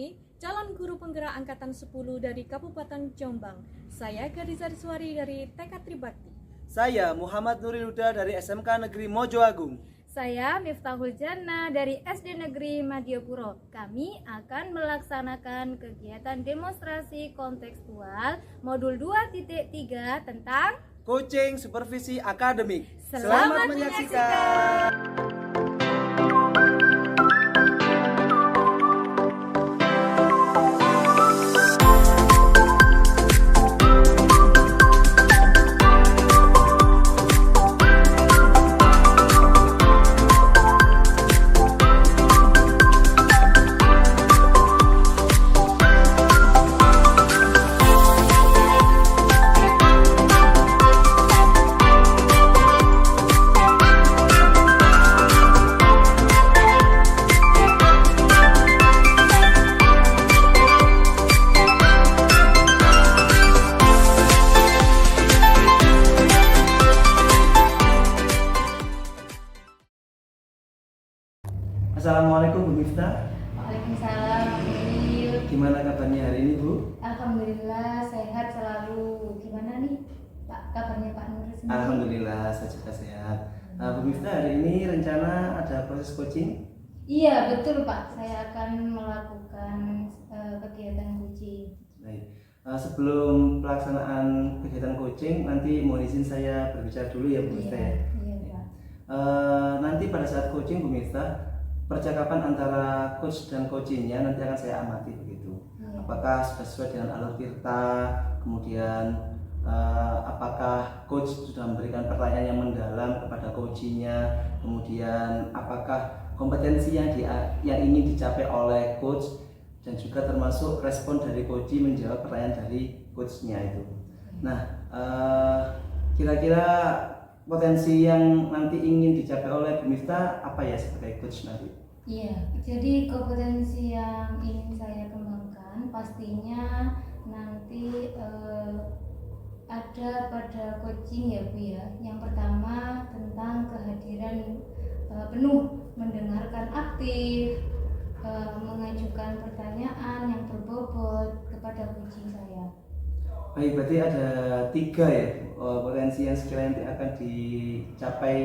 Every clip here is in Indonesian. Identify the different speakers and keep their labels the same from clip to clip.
Speaker 1: Siswi, calon guru penggerak angkatan 10 dari Kabupaten Jombang. Saya Gadis Ariswari dari TK Tribakti.
Speaker 2: Saya Muhammad Nuril Huda dari SMK Negeri Mojo Agung.
Speaker 3: Saya Miftahul Jannah dari SD Negeri Madiopuro. Kami akan melaksanakan kegiatan demonstrasi kontekstual modul 2.3 tentang
Speaker 2: Coaching Supervisi Akademik.
Speaker 3: Selamat menyaksikan.
Speaker 2: Assalamualaikum Bu Miftah.
Speaker 3: Waalaikumsalam. Nuril.
Speaker 2: Gimana kabarnya hari ini Bu?
Speaker 3: Alhamdulillah sehat selalu. Gimana nih Pak kabarnya Pak Nuril sendiri?
Speaker 2: Alhamdulillah saya juga sehat. Bu Miftah, hari ini rencana ada proses coaching?
Speaker 3: Iya betul Pak. Saya akan melakukan kegiatan coaching.
Speaker 2: Baik. Sebelum pelaksanaan kegiatan coaching, nanti mohon izin saya berbicara dulu ya Bu Miftah ya.
Speaker 3: Iya Pak.
Speaker 2: Nanti pada saat coaching Bu Miftah, percakapan antara coach dan coachingnya nanti akan saya amati begitu.
Speaker 3: Iya.
Speaker 2: Apakah sudah sesuai dengan alur tirta, kemudian apakah coach sudah memberikan pertanyaan yang mendalam kepada coachingnya, kemudian apakah kompetensi yang ingin dicapai oleh coach, dan juga termasuk respon dari coach menjawab pertanyaan dari coachnya itu. Nah, kira-kira potensi yang nanti ingin dicapai oleh Bu Miftah apa ya sebagai coach nanti?
Speaker 3: Iya, jadi kompetensi yang ingin saya kembangkan pastinya nanti ada pada coaching ya Bu ya. Yang pertama tentang kehadiran penuh, mendengarkan aktif, mengajukan pertanyaan yang berbobot kepada coaching saya.
Speaker 2: Baik, berarti ada 3 ya potensi yang sekiranya nanti akan dicapai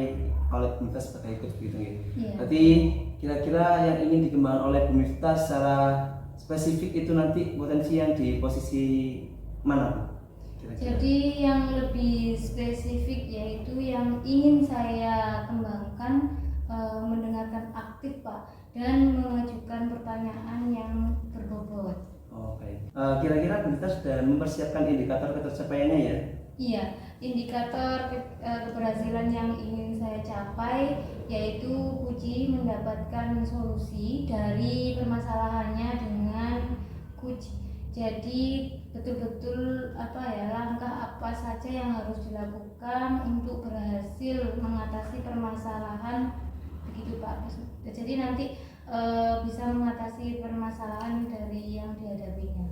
Speaker 2: oleh Bu Miftah sebagai coach gitu ya.
Speaker 3: Iya.
Speaker 2: Berarti kira-kira yang ingin dikembangkan oleh Bu Miftah secara spesifik itu nanti potensi yang di posisi mana Bu? Kira-kira?
Speaker 3: Jadi yang lebih spesifik yaitu yang ingin saya kembangkan mendengarkan aktif Pak dan mengajukan pertanyaan yang berbobot.
Speaker 2: Oke. Kira-kira Bu Miftah sudah mempersiapkan indikator ketercapaiannya ya?
Speaker 3: Iya, indikator keberhasilan yang ingin saya capai yaitu Kuci mendapatkan solusi dari permasalahannya dengan Kuci. Jadi betul-betul langkah apa saja yang harus dilakukan untuk berhasil mengatasi permasalahan begitu Pak. Jadi nanti bisa mengatasi permasalahan dari yang dihadapinya.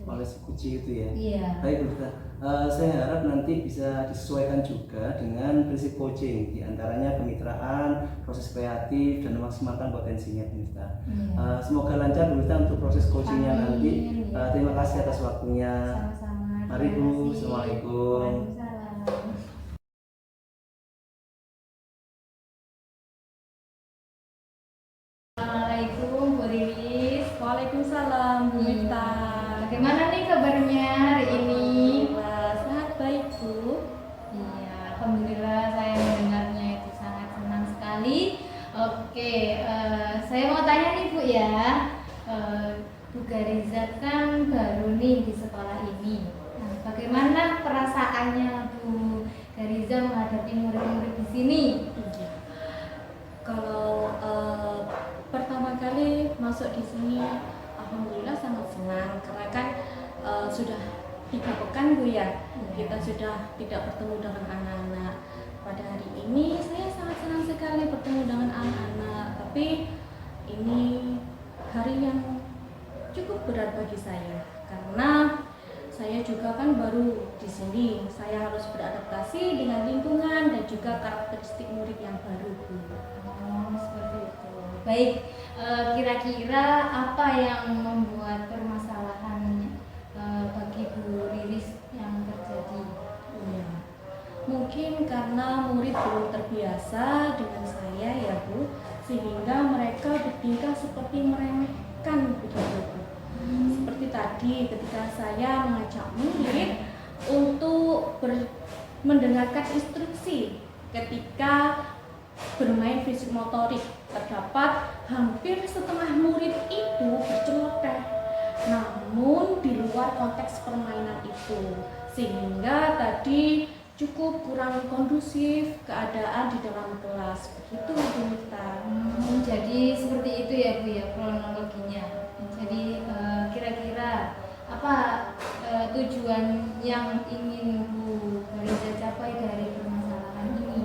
Speaker 2: Oleh si Kuci itu ya?
Speaker 3: Iya.
Speaker 2: Baik Bu Miftah, saya harap nanti bisa disesuaikan juga dengan prinsip coaching, diantaranya kemitraan, proses kreatif, dan memaksimalkan potensinya Bu Miftah.
Speaker 3: Iya.
Speaker 2: Semoga lancar Bu Miftah untuk proses coachingnya
Speaker 3: Amin.
Speaker 2: nanti. Terima kasih atas waktunya.
Speaker 3: Sama-sama.
Speaker 2: Mari Bu,
Speaker 3: Terima kasih.
Speaker 2: Assalamualaikum.
Speaker 3: Waalaikumsalam. Assalamualaikum Bu Lilis.
Speaker 1: Waalaikumsalam Bu Miftah.
Speaker 3: Bagaimana nih kabarnya hari ini?
Speaker 1: Alhamdulillah, sehat baik Bu.
Speaker 3: Iya, alhamdulillah saya mendengarnya itu sangat senang sekali. Oke, saya mau tanya nih Bu ya, Bu Gariza kan baru nih di sekolah ini. Nah, bagaimana perasaannya Bu Gariza menghadapi murid-murid di sini?
Speaker 1: Kalau pertama kali masuk di sini, alhamdulillah sangat senang karena kan sudah 3 pekan Bu ya, kita sudah tidak bertemu dengan anak-anak. Pada hari ini saya sangat senang sekali bertemu dengan anak-anak, tapi ini hari yang cukup berat bagi saya karena saya juga kan baru di sini. Saya harus beradaptasi dengan lingkungan dan juga karakteristik murid yang baru Bu.
Speaker 3: Oh, seperti itu. Baik, kira-kira apa yang membuat permasalahan bagi Bu Riris yang terjadi?
Speaker 1: Iya. Mungkin karena murid belum terbiasa dengan saya ya Bu, sehingga mereka bertingkah seperti meremehkan begitu Bu. Seperti tadi ketika saya mengajak murid untuk mendengarkan instruksi ketika bermain fisik motorik, terdapat hampir setengah murid itu berceloteh, namun di luar konteks permainan itu, sehingga tadi cukup kurang kondusif keadaan di dalam kelas. Begitu Bu Nita.
Speaker 3: Jadi seperti itu ya Bu ya kronologinya. Jadi kira-kira apa tujuan yang ingin Bu Riza capai dari permasalahan ini?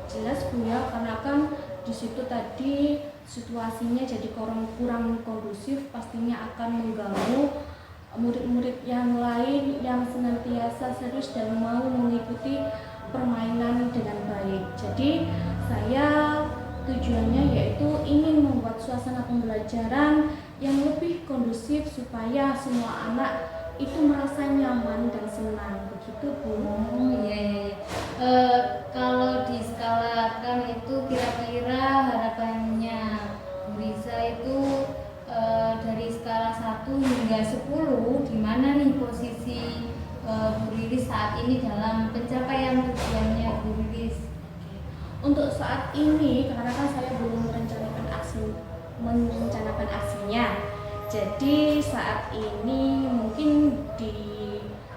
Speaker 1: Jelas Bu ya, karena kan di situ tadi situasinya jadi kurang kondusif, pastinya akan mengganggu murid-murid yang lain yang senantiasa serius dan mau mengikuti permainan dengan baik. Jadi saya tujuannya yaitu ingin membuat suasana pembelajaran yang lebih kondusif supaya semua anak itu merasa nyaman dan senang. Begitu Bu.
Speaker 3: Iya iya. Kalau diskalakan itu kira-kira harapannya Bu Riza itu dari skala 1 hingga 10, di mana nih posisi Bu Riris saat ini dalam pencapaian tujuannya Bu Riris?
Speaker 1: Untuk saat ini karena kan saya belum merencanakan aksinya. Jadi saat ini mungkin di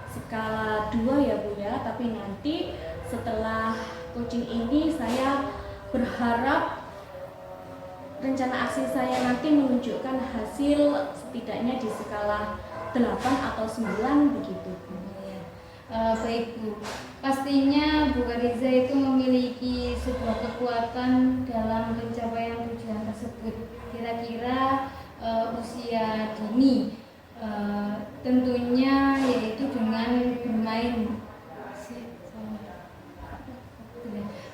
Speaker 1: skala 2 ya Bu ya, tapi nanti setelah coaching ini saya berharap rencana aksi saya nanti menunjukkan hasil setidaknya di skala 8 atau 9 begitu.
Speaker 3: Baik Bu, pastinya Bu Riza itu memiliki sebuah kekuatan dalam pencapaian tujuan tersebut. Kira-kira usia dini, tentunya yaitu dengan bermain.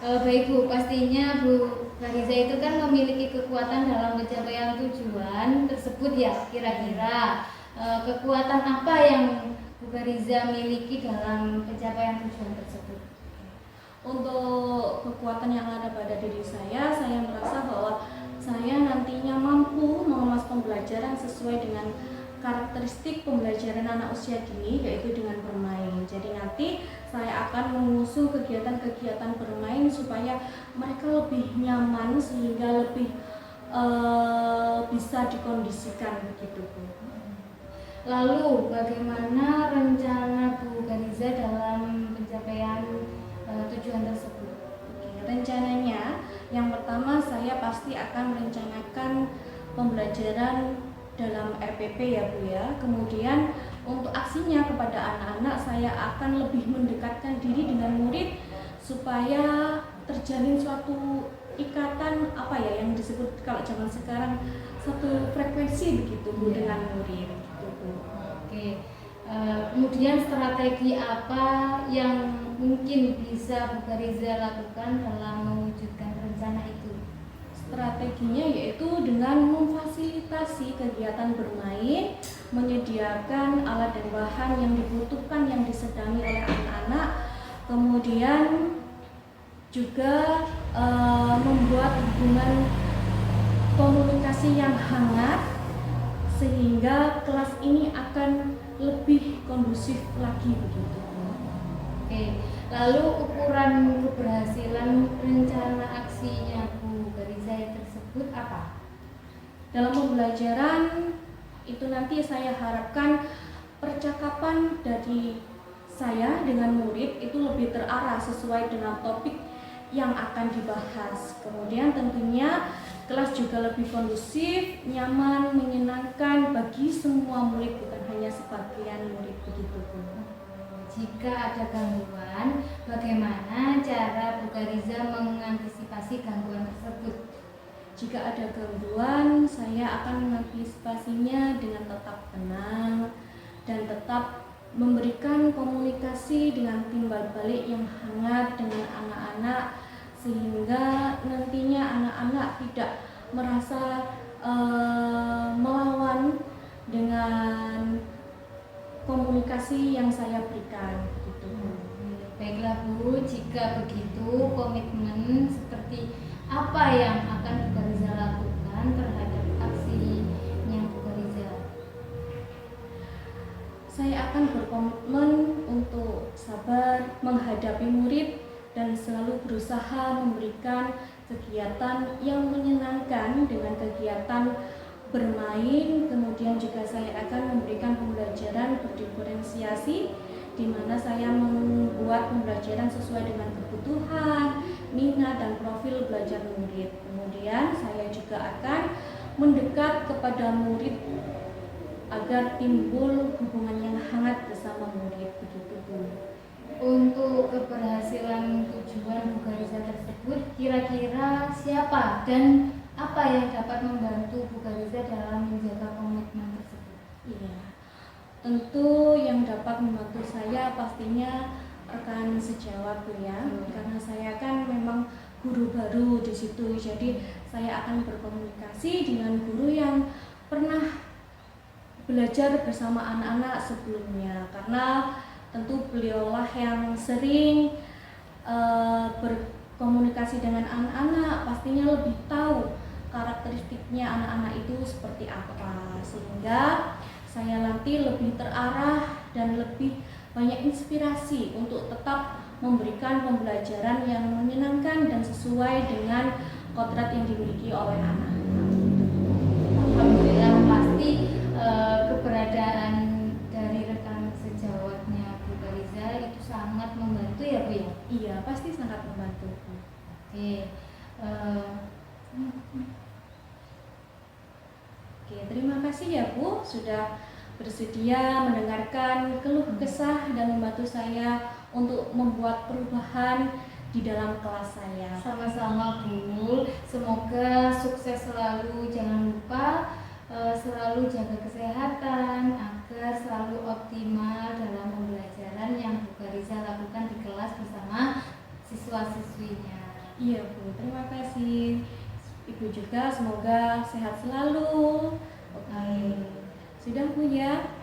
Speaker 3: Baik Bu, pastinya Bu Riza itu kan memiliki kekuatan dalam pencapaian tujuan tersebut ya. Kira-kira kekuatan apa yang Bu Riza miliki dalam pencapaian tujuan tersebut?
Speaker 1: Untuk kekuatan yang ada pada diri saya merasa bahwa saya nantinya mampu mengemas pembelajaran sesuai dengan karakteristik pembelajaran anak usia dini, yaitu dengan bermain. Jadi nanti saya akan mengusung kegiatan-kegiatan bermain supaya mereka lebih nyaman sehingga lebih bisa dikondisikan begitu Bu.
Speaker 3: Lalu bagaimana rencana Bu Riza dalam pencapaian tujuan tersebut?
Speaker 1: Rencananya yang pertama saya pasti akan merencanakan pembelajaran dalam RPP ya Bu ya. Kemudian untuk aksinya kepada anak-anak saya akan lebih mendekatkan diri dengan murid supaya terjalin suatu ikatan apa ya yang disebut kalau zaman sekarang satu frekuensi begitu Bu dengan murid gitu Bu.
Speaker 3: Oke. Kemudian strategi apa yang mungkin bisa Bu Riza lakukan dalam mewujudkan rencana itu?
Speaker 1: Strateginya yaitu dengan memfasilitasi kegiatan bermain, menyediakan alat dan bahan yang dibutuhkan yang disedani oleh anak-anak, kemudian juga membuat hubungan komunikasi yang hangat sehingga kelas ini akan lebih kondusif lagi begitu.
Speaker 3: Oke, lalu ukuran keberhasilan rencana aksinya Bu Riza tersebut apa?
Speaker 1: Dalam pembelajaran itu nanti saya harapkan percakapan dari saya dengan murid itu lebih terarah sesuai dengan topik yang akan dibahas. Kemudian tentunya kelas juga lebih kondusif, nyaman, menyenangkan bagi semua murid, bukan hanya sebagian murid begitu Bu.
Speaker 3: Jika ada gangguan, bagaimana cara Bu Riza mengantisipasi gangguan tersebut?
Speaker 1: Jika ada gangguan, saya akan mengantisipasinya dengan tetap tenang dan tetap memberikan komunikasi dengan timbal balik yang hangat dengan anak-anak sehingga nantinya anak-anak tidak merasa melawan dengan komunikasi yang saya berikan gitu.
Speaker 3: Baiklah Bu, jika begitu komitmen seperti apa yang akan Bu Kariza lakukan terhadap aksinya Bu Kariza?
Speaker 1: Saya akan berkomitmen untuk sabar menghadapi murid dan selalu berusaha memberikan kegiatan yang menyenangkan dengan kegiatan bermain. Kemudian juga saya akan memberikan pembelajaran berdiferensiasi di mana saya membuat pembelajaran sesuai dengan kebutuhan, minat, dan profil belajar murid. Kemudian saya juga akan mendekat kepada murid agar timbul hubungan yang hangat bersama murid, begitu Bu.
Speaker 3: Untuk keberhasilan tujuan Bu Kariza tersebut, kira-kira siapa dan apa yang dapat membantu Bu Kariza dalam menjaga komitmen tersebut?
Speaker 1: Iya, tentu yang dapat membantu saya pastinya rekan sejawat Bu ya, karena saya kan memang guru baru di situ, jadi saya akan berkomunikasi dengan guru yang pernah belajar bersama anak-anak sebelumnya, karena tentu beliaulah yang sering berkomunikasi dengan anak-anak, pastinya lebih tahu karakteristiknya anak-anak itu seperti apa, sehingga saya nanti lebih terarah dan lebih banyak inspirasi untuk tetap memberikan pembelajaran yang menyenangkan dan sesuai dengan kodrat yang dimiliki oleh anak.
Speaker 3: Alhamdulillah, pasti keberadaan dari rekan sejawatnya Bu Kariza itu sangat membantu ya Bu ya?
Speaker 1: Iya, pasti sangat membantu Bu.
Speaker 3: Oke,
Speaker 1: Oke, terima kasih ya Bu sudah bersedia mendengarkan keluh kesah dan membantu saya untuk membuat perubahan di dalam kelas saya.
Speaker 3: sama-sama Bu, semoga sukses selalu. Jangan lupa selalu jaga kesehatan agar selalu optimal dalam pembelajaran yang Bu Kariza lakukan di kelas bersama siswa-siswinya.
Speaker 1: Iya Bu, terima kasih. Ibu juga semoga sehat selalu. Oke, sudah Bu ya.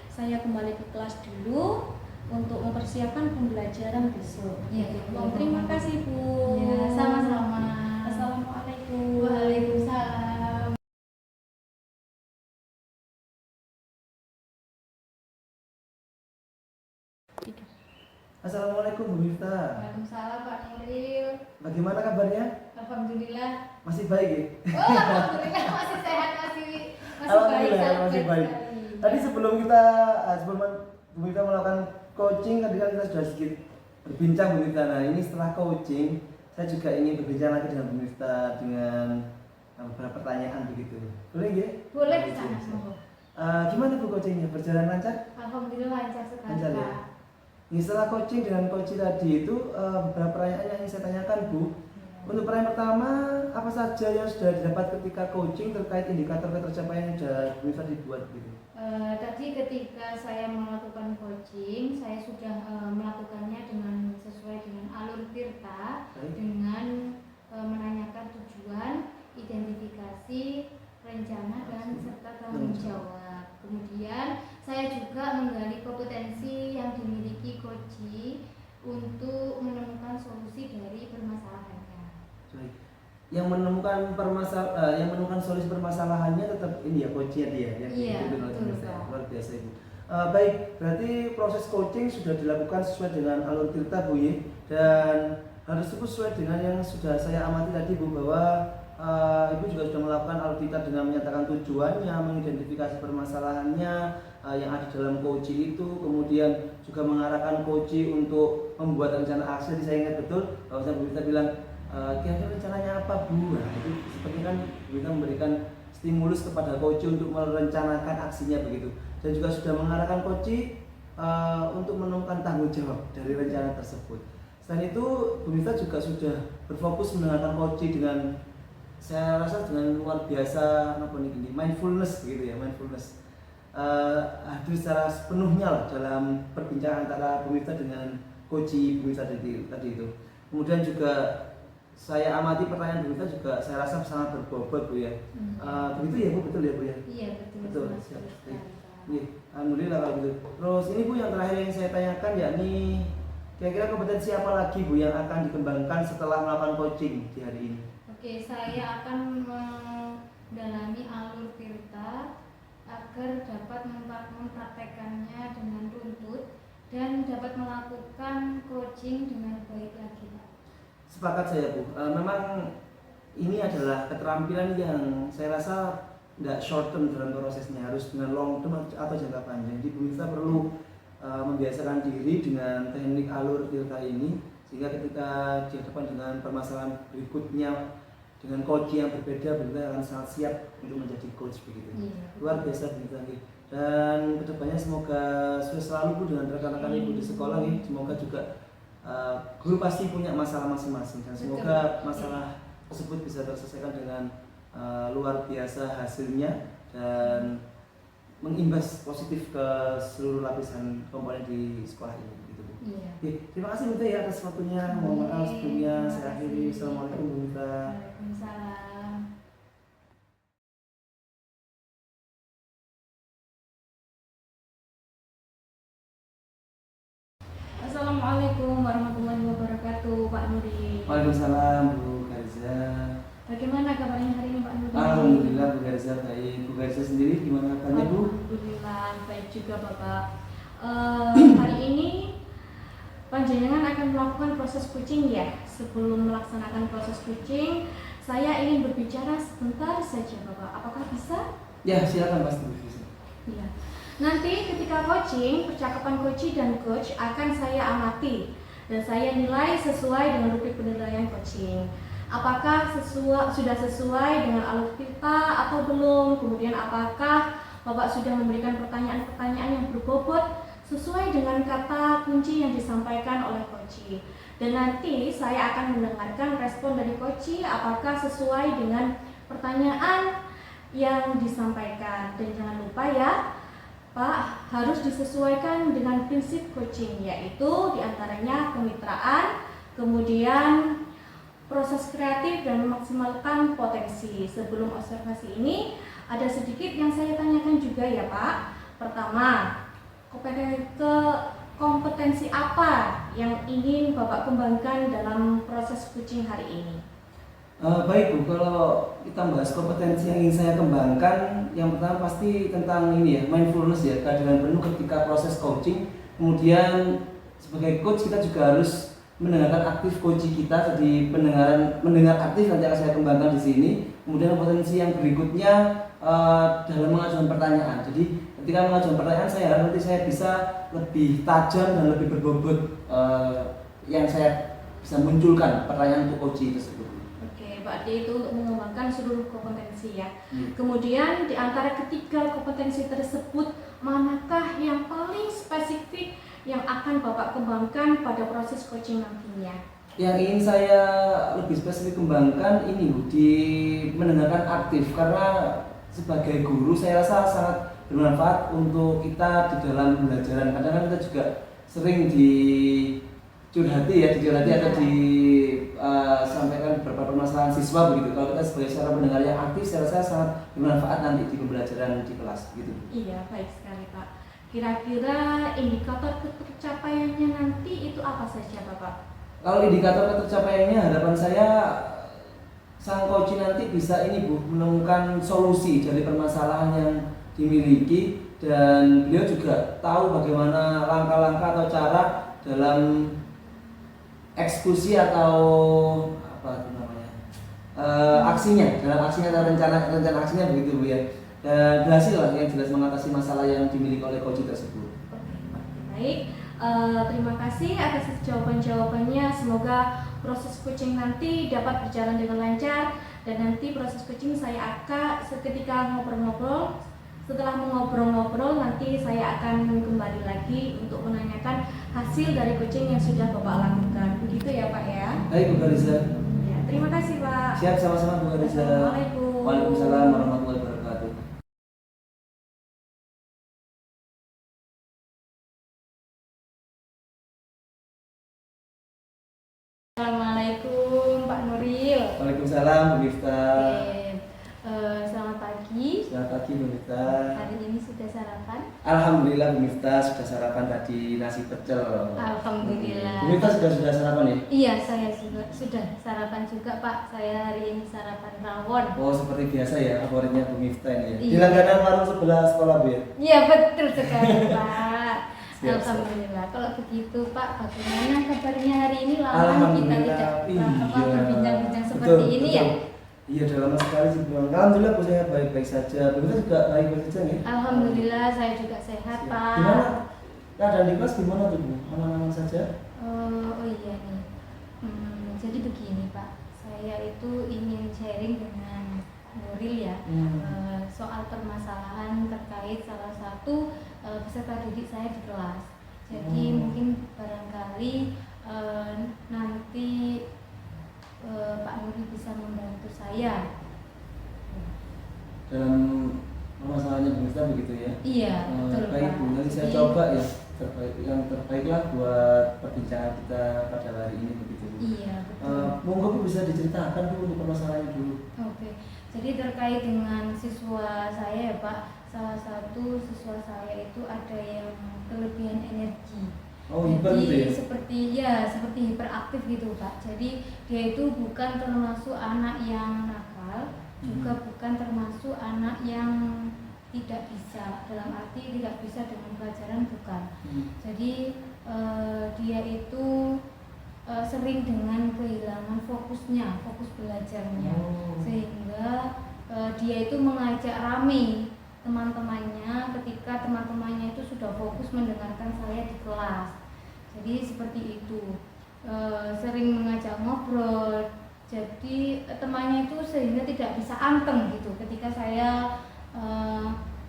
Speaker 1: Saya kembali ke kelas dulu untuk mempersiapkan pembelajaran besok.
Speaker 3: Iya,
Speaker 1: Terima kasih Bu.
Speaker 3: Ya, sama-sama.
Speaker 1: Assalamualaikum.
Speaker 3: Waalaikumsalam.
Speaker 2: Assalamualaikum Bu Miftah.
Speaker 3: Waalaikumsalam Pak Nuril.
Speaker 2: Bagaimana kabarnya?
Speaker 3: Alhamdulillah.
Speaker 2: Masih baik ya?
Speaker 3: Oh, alhamdulillah masih sehat, masih baik.
Speaker 2: Alhamdulillah,
Speaker 3: sangat
Speaker 2: masih baik.
Speaker 3: sekali.
Speaker 2: Tadi sebelum Bu Miftah melakukan coaching, tadi kan kita sudah sedikit berbincang Bu Miftah. Nah ini setelah coaching, saya juga ingin berbincang lagi dengan Bu Miftah dengan beberapa pertanyaan begitu. Boleh ya?
Speaker 3: Boleh
Speaker 2: Oke,
Speaker 3: sangat
Speaker 2: siap.
Speaker 3: monggo.
Speaker 2: Gimana Bu coachingnya? Berjalan lancar?
Speaker 3: Alhamdulillah lancar sekali
Speaker 2: Lancar ya?
Speaker 3: Pak.
Speaker 2: Ini setelah coaching dengan coach tadi itu beberapa pertanyaan yang ingin saya tanyakan Bu. Untuk pertanyaan pertama, apa saja yang sudah didapat ketika coaching terkait indikator tercapaian yang sudah bisa dibuat gitu?
Speaker 3: Tadi ketika saya melakukan coaching, saya sudah melakukannya dengan sesuai dengan alur Tirta,
Speaker 2: Baik.
Speaker 3: dengan menanyakan tujuan, identifikasi, rencana, dan serta tanggung jawab. Kemudian saya juga menggali kompetensi yang dimiliki coaching untuk menemukan solusi dari permasalahannya.
Speaker 2: Baik. Yang menemukan solusi permasalahannya tetap ini ya coachnya dia ya.
Speaker 3: Iya,
Speaker 2: Itu luar
Speaker 3: betul,
Speaker 2: biasa,
Speaker 3: Pak.
Speaker 2: luar biasa Ibu. Baik, berarti proses coaching sudah dilakukan sesuai dengan alur Tirta Bu ya. Dan hal tersebut sesuai dengan yang sudah saya amati tadi Bu, bahwa Ibu juga sudah melakukan alur Tirta dengan menyatakan tujuannya, mengidentifikasi permasalahannya yang ada dalam coaching itu, kemudian juga mengarahkan coaching untuk membuat rencana aksi. Jadi saya ingat betul bahwa Bu Miftah bilang kira-kira rencananya apa Bu? Nah, itu sepertinya kan Bu Miftah memberikan stimulus kepada coaching untuk merencanakan aksinya begitu, dan juga sudah mengarahkan coaching untuk menemukan tanggung jawab dari rencana tersebut. Selain itu Bu Miftah juga sudah berfokus mendengarkan coaching dengan, saya rasa dengan luar biasa mindfulness gitu ya, mindfulness hadir secara sepenuhnya lah dalam perbincangan antara Bu Miftah dengan coach Bu Miftah tadi itu. Kemudian juga saya amati pertanyaan Bu Rita juga saya rasa sangat berbobot Bu ya. Begitu ya Bu, betul ya Bu ya?
Speaker 3: Iya betul.
Speaker 2: Betul,
Speaker 3: Mas.
Speaker 2: siap.
Speaker 3: Sekali, Pak.
Speaker 2: Iya, alhamdulillah kalau gitu. Terus ini Bu yang terakhir yang saya tanyakan yakni kira-kira kompetensi apa lagi Bu yang akan dikembangkan setelah melakukan coaching di hari ini?
Speaker 3: Oke, saya akan mendalami alur Tirta agar dapat mempraktekannya dengan runtut dan dapat melakukan coaching dengan baik lagi, Pak.
Speaker 2: Sepakat saya Bu. Memang ini adalah keterampilan yang saya rasa tidak short term dalam prosesnya, harus dengan long term atau jangka panjang. Jadi Bu Rita perlu membiasakan diri dengan teknik alur Tirta ini, sehingga ketika dihadapkan dengan permasalahan berikutnya dengan coach yang berbeda, Bu Rita akan sangat siap untuk menjadi coach begitu. Luar biasa Bu Rita. Dan kedepannya semoga sukses selalu Bu dengan rekan-rekan Ibu di sekolah nih. Semoga juga guru pasti punya masalah masing-masing dan semoga masalah tersebut bisa terselesaikan dengan luar biasa hasilnya dan mengimbas positif ke seluruh lapisan komponen di sekolah ini gitu Bu.
Speaker 3: Iya.
Speaker 2: Oke, terima kasih Bu Rita ya atas waktunya. Mohon maaf sebelumnya. Saya akhiri. Assalamualaikum Bu Rita.
Speaker 3: Waalaikumsalam.
Speaker 1: Assalamualaikum warahmatullahi wabarakatuh, Pak Nuri.
Speaker 2: Waalaikumsalam Bu Garza.
Speaker 1: Bagaimana kabarnya hari ini, Pak Nuri?
Speaker 2: Alhamdulillah Bu Garza baik. Bu Garza sendiri gimana kabarnya Bu?
Speaker 1: Alhamdulillah baik juga Bapak. Hari ini panjenengan akan melakukan proses coaching ya. Sebelum melaksanakan proses coaching, saya ingin berbicara sebentar saja Bapak. Apakah bisa?
Speaker 2: Ya silakan pasti Bu.
Speaker 1: Iya. Nanti ketika coaching, percakapan coach dan coach akan saya amati dan saya nilai sesuai dengan rubrik penilaian coaching. Apakah sudah sesuai dengan alur Tirta atau belum? Kemudian apakah Bapak sudah memberikan pertanyaan-pertanyaan yang berbobot sesuai dengan kata kunci yang disampaikan oleh coach. Dan nanti saya akan mendengarkan respon dari coach apakah sesuai dengan pertanyaan yang disampaikan. Dan jangan lupa ya Pak, harus disesuaikan dengan prinsip coaching, yaitu diantaranya kemitraan, kemudian proses kreatif dan memaksimalkan potensi. Sebelum observasi ini, ada sedikit yang saya tanyakan juga ya Pak. Pertama, kompetensi apa yang ingin Bapak kembangkan dalam proses coaching hari ini?
Speaker 2: Baik Bu, kalau kita bahas kompetensi yang ingin saya kembangkan, yang pertama pasti tentang ini ya, mindfulness ya, kehadiran penuh ketika proses coaching. Kemudian sebagai coach kita juga harus mendengarkan aktif coach kita, jadi mendengar aktif nanti akan saya kembangkan di sini. Kemudian kompetensi yang berikutnya dalam mengajukan pertanyaan. Jadi ketika mengajukan pertanyaan saya harap nanti saya bisa lebih tajam dan lebih berbobot yang saya bisa munculkan pertanyaan untuk coach tersebut.
Speaker 1: Berarti itu untuk mengembangkan seluruh kompetensi ya. Kemudian di antara ketiga kompetensi tersebut, manakah yang paling spesifik yang akan Bapak kembangkan pada proses coaching nantinya?
Speaker 2: Yang ingin saya lebih spesifik kembangkan ini Bu, di mendengarkan aktif, karena sebagai guru saya rasa sangat bermanfaat untuk kita di dalam pembelajaran. Kadang kan kita juga sering dicurhati atau sampaikan beberapa permasalahan siswa begitu. Kalau kita sebagai seorang pendengar yang aktif, saya rasa sangat bermanfaat nanti di pembelajaran di kelas gitu.
Speaker 1: Iya, baik sekali Pak. Kira-kira indikator ketercapaiannya nanti itu apa saja Bapak?
Speaker 2: Kalau indikator ketercapaiannya, harapan saya sang coach nanti bisa ini Bu, menemukan solusi dari permasalahan yang dimiliki, dan beliau juga tahu bagaimana langkah-langkah atau cara dalam eksekusi atau apa itu namanya aksinya, dalam aksinya atau rencana aksinya begitu Bu ya, dan berhasil lah yang jelas mengatasi masalah yang dimiliki oleh coach tersebut.
Speaker 1: Baik, terima kasih atas jawabannya. Semoga proses coaching nanti dapat berjalan dengan lancar, dan nanti proses coaching saya akan seketika ngobrol-ngobrol. Setelah mengobrol-ngobrol, nanti saya akan kembali lagi untuk menanyakan hasil dari coaching yang sudah Bapak lakukan. Begitu ya Pak ya?
Speaker 2: Baik Bu Gariza.
Speaker 1: Ya, terima kasih Pak.
Speaker 2: Siap, sama-sama Bu Gariza.
Speaker 1: Assalamualaikum.
Speaker 2: Waalaikumsalam warahmatullahi wabarakatuh.
Speaker 1: Assalamualaikum Pak Nuri.
Speaker 2: Waalaikumsalam Bu Miftah.
Speaker 3: Selamat pagi.
Speaker 2: Selamat pagi Bu Miftah.
Speaker 3: Hari ini sudah sarapan?
Speaker 2: Alhamdulillah Bu Miftah sudah sarapan tadi nasi pecel.
Speaker 3: Alhamdulillah.
Speaker 2: Bu Miftah sudah sarapan ya?
Speaker 3: Iya, saya juga sudah sarapan juga Pak. Saya hari ini sarapan rawon.
Speaker 2: Oh seperti biasa ya, favoritnya Bu Miftah ini ya.
Speaker 3: Iya.
Speaker 2: Di langganan warung sebelah sekolah Bu ya?
Speaker 3: Iya betul sekali Pak.
Speaker 2: Siap,
Speaker 3: Alhamdulillah. Kalau begitu Pak, bagaimana kabarnya hari ini? Lama kita
Speaker 2: Alhamdulillah.
Speaker 3: tidak
Speaker 2: Iya.
Speaker 3: berbincang-bincang seperti ini ya.
Speaker 2: Iya, udah lama sekali sih Bu. Alhamdulillah Bu saya baik-baik saja. Bu Miftah juga baik-baik saja nih.
Speaker 3: Alhamdulillah saya juga sehat
Speaker 2: Siap.
Speaker 3: Pak.
Speaker 2: Gimana? Keadaan di kelas gimana tuh Bu? Aman-aman saja?
Speaker 3: Oh iya nih. Jadi begini Pak, saya itu ingin sharing dengan Nuril ya. Soal permasalahan terkait salah satu peserta didik saya di kelas. Jadi mungkin barangkali nanti Pak Nuril bisa membantu saya.
Speaker 2: Dalam permasalahannya Bu Miftah begitu ya?
Speaker 3: Iya, betul
Speaker 2: Baik
Speaker 3: Pak.
Speaker 2: Bu, nanti saya
Speaker 3: Jadi-
Speaker 2: coba ya yang terbaiklah buat perbincangan kita pada hari ini begitu Bu.
Speaker 3: Iya, betul.
Speaker 2: Monggo Bu bisa diceritakan Bu untuk permasalahannya dulu.
Speaker 3: Oke, jadi terkait dengan siswa saya ya Pak, salah satu siswa saya itu ada yang kelebihan energi.
Speaker 2: Oh, hiper gitu ya?
Speaker 3: Seperti hiperaktif gitu Pak. Jadi dia itu bukan termasuk anak yang nakal, juga bukan termasuk anak yang tidak bisa, dalam arti tidak bisa dengan pelajaran bukan. Jadi dia itu sering dengan kehilangan fokusnya, fokus belajarnya, sehingga dia itu mengajak rame teman-temannya ketika teman-temannya itu sudah fokus mendengarkan saya di kelas. Jadi seperti itu, sering mengajak ngobrol. Jadi temannya itu sehingga tidak bisa anteng gitu ketika saya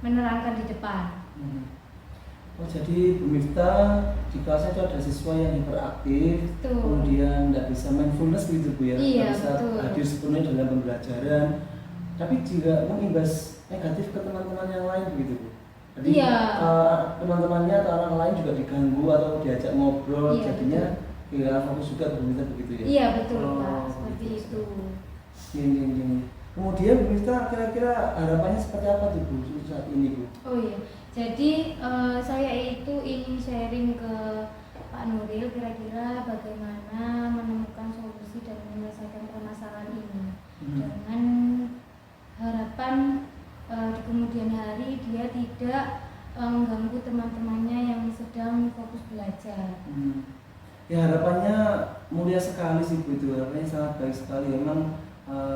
Speaker 3: menerangkan di depan.
Speaker 2: Oh jadi Bu Miftah di kelasnya itu ada siswa yang hiperaktif,
Speaker 3: Betul.
Speaker 2: kemudian tidak bisa mindfulness gitu Bu ya,
Speaker 3: Iya,
Speaker 2: tidak bisa
Speaker 3: betul.
Speaker 2: hadir sepenuhnya dalam pembelajaran, tapi juga mengimbas negatif ke teman-teman yang lain begitu Bu. Jadi
Speaker 3: Iya.
Speaker 2: teman-temannya atau orang lain juga diganggu atau diajak ngobrol,
Speaker 3: Iya,
Speaker 2: jadinya kehilangan fokus juga Bu Miftah begitu ya?
Speaker 3: Iya betul
Speaker 2: Oh,
Speaker 3: Pak, seperti
Speaker 2: gitu.
Speaker 3: itu.
Speaker 2: Gini. Kemudian Bu Miftah kira-kira harapannya seperti apa tuh Bu saat ini Bu?
Speaker 3: Oh iya, jadi saya itu ingin sharing ke Pak Nuril kira-kira bagaimana menemukan solusi dan menyelesaikan permasalahan ini dengan harapan di kemudian hari dia tidak mengganggu teman-temannya yang sedang fokus belajar.
Speaker 2: Ya harapannya mulia sekali sih Bu, itu harapannya sangat baik sekali. Memang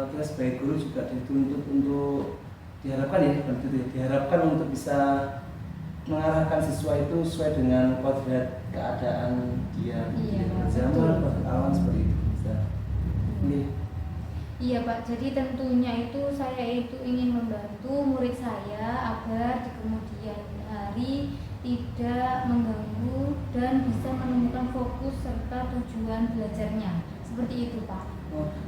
Speaker 2: kita sebagai guru juga dituntut untuk diharapkan ya, bukan gitu ya, diharapkan untuk bisa mengarahkan siswa itu sesuai dengan kodrat keadaan dia,
Speaker 3: Iya,
Speaker 2: zaman,
Speaker 3: betul.
Speaker 2: alam seperti itu bisa. Ini
Speaker 3: Iya Pak, jadi tentunya itu saya itu ingin membantu murid saya agar di kemudian hari tidak mengganggu dan bisa menemukan fokus serta tujuan belajarnya. Seperti itu Pak.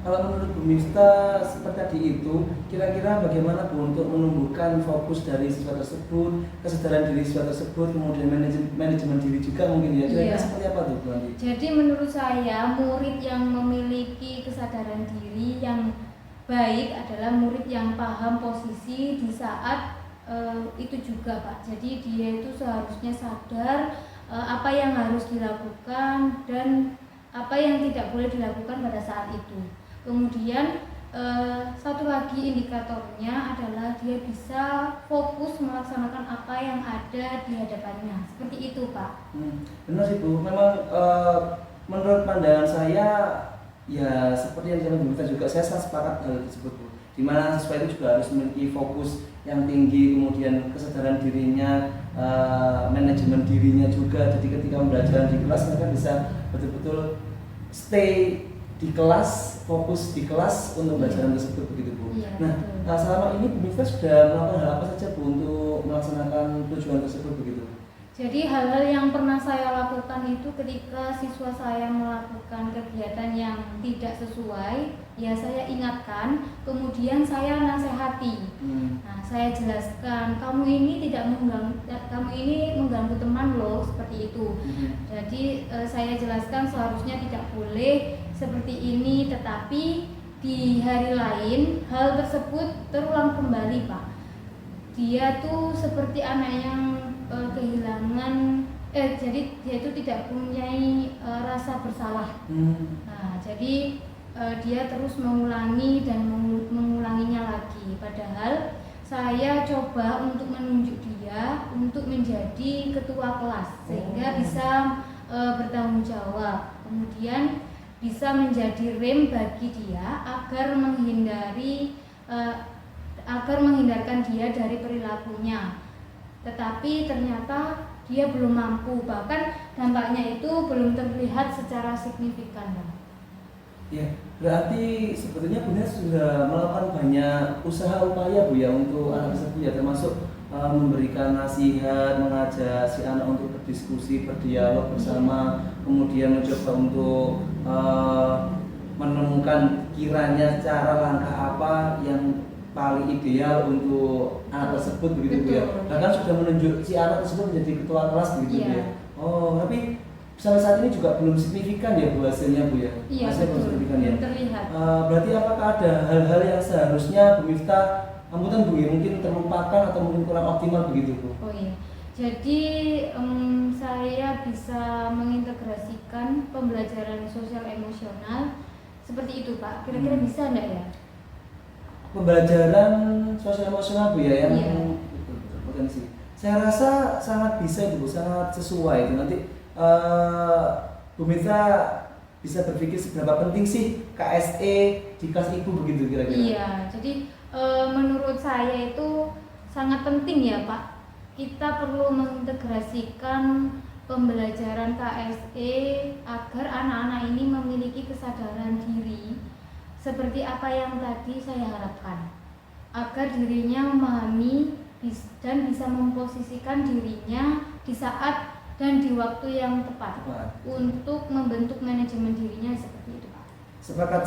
Speaker 2: kalau menurut Bu Miftah seperti tadi itu, kira-kira bagaimana Bu untuk menumbuhkan fokus dari siswa tersebut, kesadaran diri siswa tersebut, kemudian manajemen diri juga mungkin ya, kira-kira
Speaker 3: Iya.
Speaker 2: seperti apa tuh Bu Andi?
Speaker 3: Jadi menurut saya murid yang memiliki kesadaran diri yang baik adalah murid yang paham posisi di saat itu juga Pak. Jadi dia itu seharusnya sadar apa yang harus dilakukan dan apa yang tidak boleh dilakukan pada saat itu. Kemudian satu lagi indikatornya adalah dia bisa fokus melaksanakan apa yang ada di hadapannya. Seperti itu Pak.
Speaker 2: Benar sih Bu, memang menurut pandangan saya ya seperti yang disampaikan Bu Miftah juga, saya sangat sepakat hal tersebut Bu. Dimana siswa itu juga harus memiliki fokus yang tinggi, kemudian kesadaran dirinya, manajemen dirinya juga. Jadi ketika pembelajaran di kelas mereka bisa betul-betul stay di kelas, fokus di kelas untuk pembelajaran tersebut begitu Bu.
Speaker 3: Iya,
Speaker 2: Nah,
Speaker 3: betul.
Speaker 2: selama ini Bu Miftah sudah melakukan hal apa saja Bu untuk melaksanakan tujuan tersebut begitu?
Speaker 3: Jadi hal-hal yang pernah saya lakukan itu ketika siswa saya melakukan kegiatan yang tidak sesuai, ya saya ingatkan, kemudian saya nasihati. Nah, saya jelaskan, kamu ini mengganggu teman loh, seperti itu. Jadi saya jelaskan seharusnya tidak boleh seperti ini, tetapi di hari lain hal tersebut terulang kembali, Pak. Dia tuh seperti anak yang kehilangan jadi dia itu tidak mempunyai rasa bersalah. Nah, jadi dia terus mengulangi dan mengulanginya lagi. Padahal saya coba untuk menunjuk dia untuk menjadi ketua kelas sehingga bisa bertanggung jawab. Kemudian bisa menjadi rem bagi dia agar menghindarkan dia dari perilakunya. Tetapi ternyata dia belum mampu, bahkan dampaknya itu belum terlihat secara signifikan.
Speaker 2: Ya, berarti sebetulnya Bunda sudah melakukan banyak usaha upaya Bu ya untuk anak tersebut ya, termasuk memberikan nasihat, mengajak si anak untuk berdiskusi, berdialog bersama, kemudian mencoba untuk menemukan kiranya cara langkah apa yang paling ideal untuk anak tersebut begitu Bu ya. Bahkan sudah menunjuk si anak tersebut menjadi ketua kelas begitu Bu ya. Oh, tapi sampai saat ini juga belum signifikan ya Bu hasilnya Bu ya?
Speaker 3: Iya,
Speaker 2: hasilnya belum signifikan ya?
Speaker 3: Terlihat.
Speaker 2: Berarti apakah ada hal-hal yang seharusnya Bu Miftah ampun Bu ya, mungkin terlupakan atau mungkin kurang optimal begitu Bu?
Speaker 3: Oh iya, jadi saya bisa mengintegrasikan pembelajaran sosial emosional seperti itu Pak, kira-kira bisa enggak ya?
Speaker 2: Pembelajaran sosial emosional Bu ya, yang berpotensi. Saya rasa sangat bisa Bu, sangat sesuai itu nanti. Bu Miftah bisa berpikir seberapa penting sih KSE di kelas ibu begitu kira-kira?
Speaker 3: Iya, jadi menurut saya itu sangat penting ya Pak. Kita perlu mengintegrasikan pembelajaran KSE agar anak-anak ini memiliki kesadaran diri seperti apa yang tadi saya harapkan, agar dirinya memahami dan bisa memposisikan dirinya di saat dan di waktu yang tepat untuk membentuk manajemen dirinya seperti itu Pak.
Speaker 2: Sepakat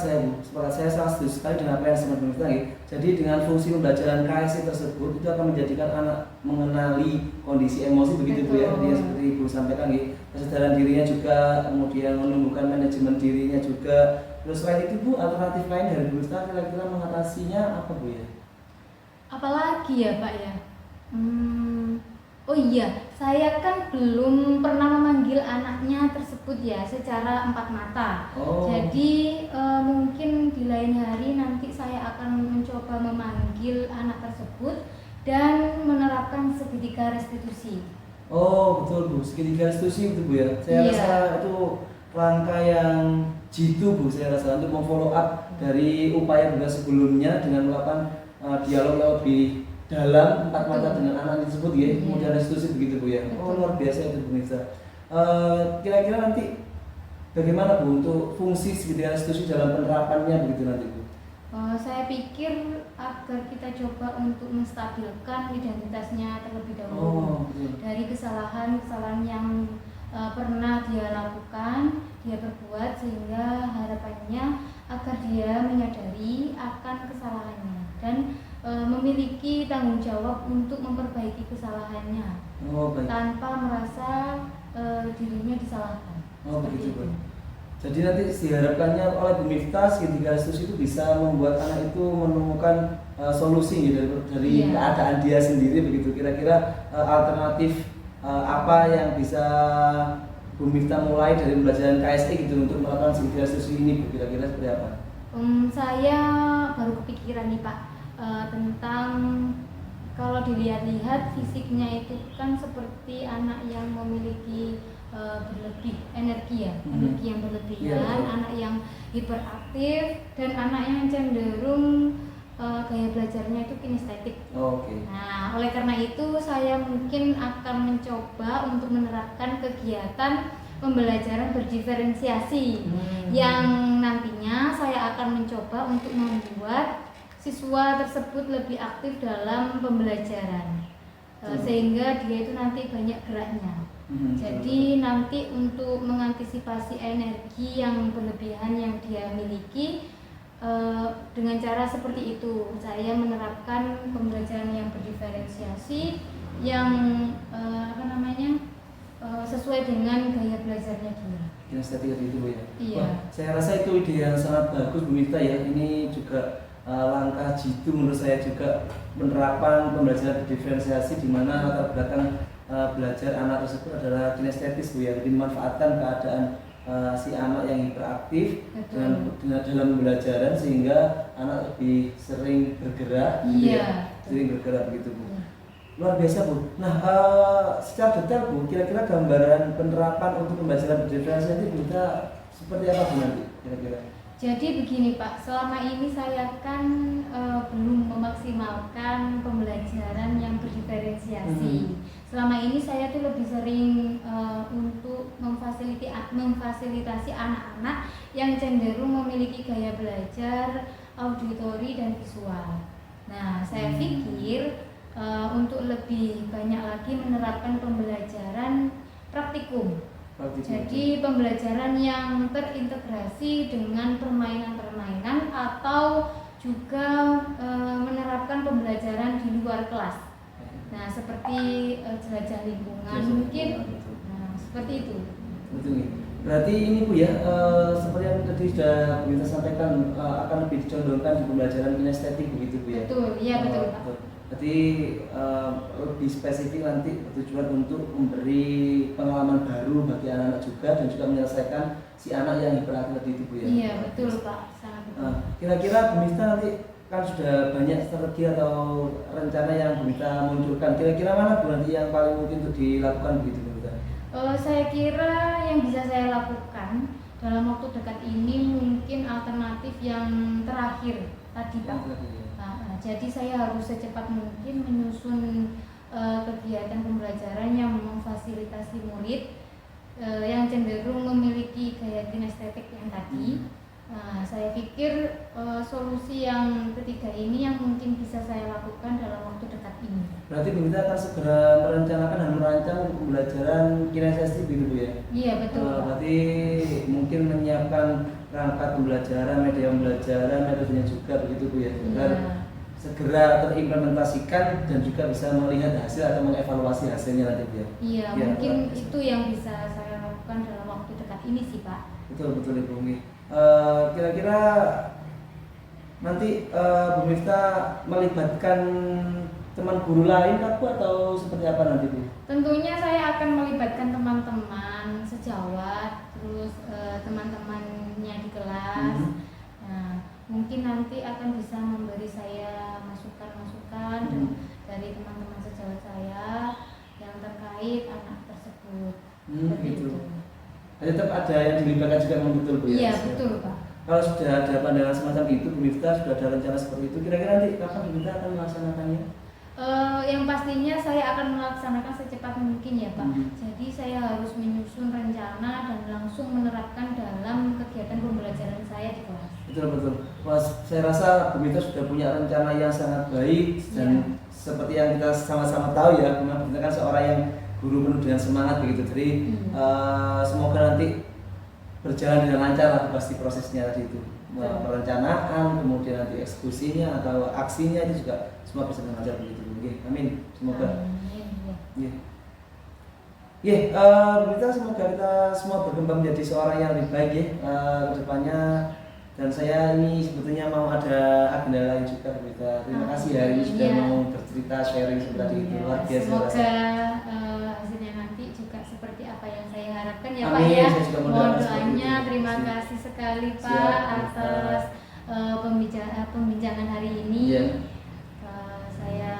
Speaker 2: saya sangat setuju sekali dengan apa yang saya bilang. Jadi dengan fungsi pembelajaran KSE tersebut itu akan menjadikan anak mengenali kondisi emosi begitu Bu ya, dia seperti Ibu sampaikan kesadaran dirinya juga, kemudian menumbuhkan manajemen dirinya juga. Terus selain itu Bu, alternatif lain dari Bu Miftah kira-kira mengatasinya apa Bu ya?
Speaker 3: Apalagi ya Pak ya? Oh iya, saya kan belum pernah memanggil anaknya tersebut ya secara empat mata. Jadi mungkin di lain hari nanti saya akan mencoba memanggil anak tersebut dan menerapkan segitiga restitusi.
Speaker 2: Oh betul Bu, segitiga restitusi itu Bu ya. Saya rasa itu langkah yang jitu Bu, saya rasa untuk memfollow up dari upaya Bunda sebelumnya dengan melakukan dialog yang lebih dalam empat mata dengan anak tersebut ya, kemudian restitusi begitu Bu ya. Oh luar biasa itu Bu Miftah. Kira-kira nanti bagaimana Bu untuk fungsi segitiga restitusi dalam penerapannya begitu nanti Bu?
Speaker 3: Saya pikir agar kita coba untuk menstabilkan identitasnya terlebih dahulu dari kesalahan-kesalahan yang pernah dia lakukan, dia berbuat, sehingga harapannya agar dia menyadari akan kesalahannya dan memiliki tanggung jawab untuk memperbaiki kesalahannya tanpa merasa dirinya disalahkan.
Speaker 2: Begitu Bu. Jadi nanti diharapkannya oleh Bu Miftah segitiga restitusi itu bisa membuat anak itu menemukan solusi dari keadaan dia sendiri begitu. Kira-kira alternatif apa yang bisa Bu Miftah mulai dari pembelajaran KSE gitu untuk melakukan segitiga restitusi ini Bu, kira-kira seperti apa?
Speaker 3: Saya baru kepikiran nih Pak tentang kalau dilihat-lihat fisiknya itu kan seperti anak yang memiliki berlebih energi ya, energi yang berlebihan, anak yang hiperaktif dan anak yang cenderung gaya belajarnya itu kinestetik. Nah, oleh karena itu saya mungkin akan mencoba untuk menerapkan kegiatan pembelajaran berdiferensiasi yang nantinya saya akan mencoba untuk membuat siswa tersebut lebih aktif dalam pembelajaran sehingga dia itu nanti banyak geraknya. Jadi nanti untuk mengantisipasi energi yang berlebihan yang dia miliki dengan cara seperti itu saya menerapkan pembelajaran yang berdiferensiasi yang sesuai dengan gaya belajarnya dia.
Speaker 2: Kinestetik itu Bu ya.
Speaker 3: Iya.
Speaker 2: Wah, saya rasa itu ide yang sangat bagus Bu Miftah ya. Ini juga langkah jitu menurut saya juga penerapan pembelajaran diferensiasi di mana latar belakang belajar anak tersebut adalah kinestetis Bu ya. Jadi memanfaatkan keadaan si anak yang hiperaktif dengan dalam pembelajaran sehingga anak lebih sering bergerak, gitu
Speaker 3: Iya.
Speaker 2: ya. Sering bergerak begitu Bu.
Speaker 3: Iya.
Speaker 2: Luar biasa Bu. Nah, secara detail Bu, kira-kira gambaran penerapan untuk pembelajaran diferensiasi kita seperti apa Bu nanti kira-kira?
Speaker 3: Jadi begini Pak, selama ini saya kan belum memaksimalkan pembelajaran yang berdiferensiasi. Selama ini saya tuh lebih sering untuk memfasilitasi anak-anak yang cenderung memiliki gaya belajar auditori dan visual. Nah, saya pikir untuk lebih banyak lagi menerapkan pembelajaran praktikum. Jadi pembelajaran yang terintegrasi dengan permainan-permainan atau juga menerapkan pembelajaran di luar kelas. Nah, seperti jelajah lingkungan mungkin. Nah, seperti itu.
Speaker 2: Betul nih. Berarti ini Bu ya, seperti yang tadi sudah kita sampaikan akan lebih dicondongkan di pembelajaran kinestetik begitu Bu ya.
Speaker 3: Betul, iya betul Pak.
Speaker 2: Berarti lebih spesifik nanti bertujuan untuk memberi pengalaman baru bagi anak-anak juga dan juga menyelesaikan si anak yang hiperaktif tadi itu Bu ya.
Speaker 3: Iya betul Pak, sangat betul.
Speaker 2: Kira-kira Bu Miftah nanti kan sudah banyak strategi atau rencana yang Bu Miftah munculkan. Kira-kira mana Bu nanti yang paling mungkin untuk dilakukan begitu Bu Miftah?
Speaker 3: Saya kira yang bisa saya lakukan dalam waktu dekat ini mungkin alternatif yang terakhir tadi Pak. Jadi saya harus secepat mungkin menyusun kegiatan pembelajaran yang memfasilitasi murid yang cenderung memiliki gaya kinestetik yang tadi. Saya pikir solusi yang ketiga ini yang mungkin bisa saya lakukan dalam waktu dekat ini.
Speaker 2: Berarti Bu Miftah akan segera merencanakan dan merancang pembelajaran kinestetik begitu Bu ya?
Speaker 3: Iya betul.
Speaker 2: Berarti mungkin menyiapkan perangkat pembelajaran, media pembelajaran, metodenya juga begitu Bu ya? Segera terimplementasikan dan juga bisa melihat hasil atau mengevaluasi hasilnya nanti Bu ya?
Speaker 3: Iya, mungkin itu yang bisa saya lakukan dalam waktu dekat ini sih Pak.
Speaker 2: Betul Ibu Umi. Kira-kira nanti Bu Miftah melibatkan teman guru lain atau seperti apa nanti Bu?
Speaker 3: Tentunya saya akan melibatkan teman-teman sejawat, terus teman-temannya di kelas. Nah, mungkin nanti akan bisa memberi saya masukan-masukan dari teman-teman sejawat saya yang terkait anak tersebut. Seperti
Speaker 2: Gitu.
Speaker 3: itu.
Speaker 2: Tetap ada yang dilibatkan juga memang betul Bu ya?
Speaker 3: Iya betul Pak.
Speaker 2: Kalau sudah ada pandangan semacam itu Bu Miftah sudah ada rencana seperti itu, kira-kira nanti kapan Bu Miftah akan melaksanakannya?
Speaker 3: Yang pastinya saya akan melaksanakan secepat mungkin ya Pak. Jadi saya harus menyusun rencana dan langsung menerapkan dalam kegiatan pembelajaran saya di kelas.
Speaker 2: Betul. Mas, saya rasa Bu Miftah sudah punya rencana yang sangat baik dan seperti yang kita sama-sama tahu ya, Bu Miftah kan seorang yang guru penuh dengan semangat begitu. Jadi semoga nanti berjalan dengan lancar lah pasti prosesnya tadi itu. Perencanaan, kemudian nanti eksekusinya atau aksinya itu juga semua bisa dengan lancar begitu. Amin. Semoga. Bu Miftah, semoga kita semua berkembang menjadi seorang yang lebih baik ya ke depannya. Dan saya ini sebetulnya mau ada agenda lain juga Bu Miftah. Terima kasih hari ini sudah mau bercerita sharing seperti itu. Luar biasa.
Speaker 3: Semoga hasilnya nanti juga seperti apa yang saya harapkan ya Pak
Speaker 2: Amin.
Speaker 3: ya.
Speaker 2: Saya juga
Speaker 3: Mohon doanya. Terima kasih sekali Pak atas pembincangan hari ini. Saya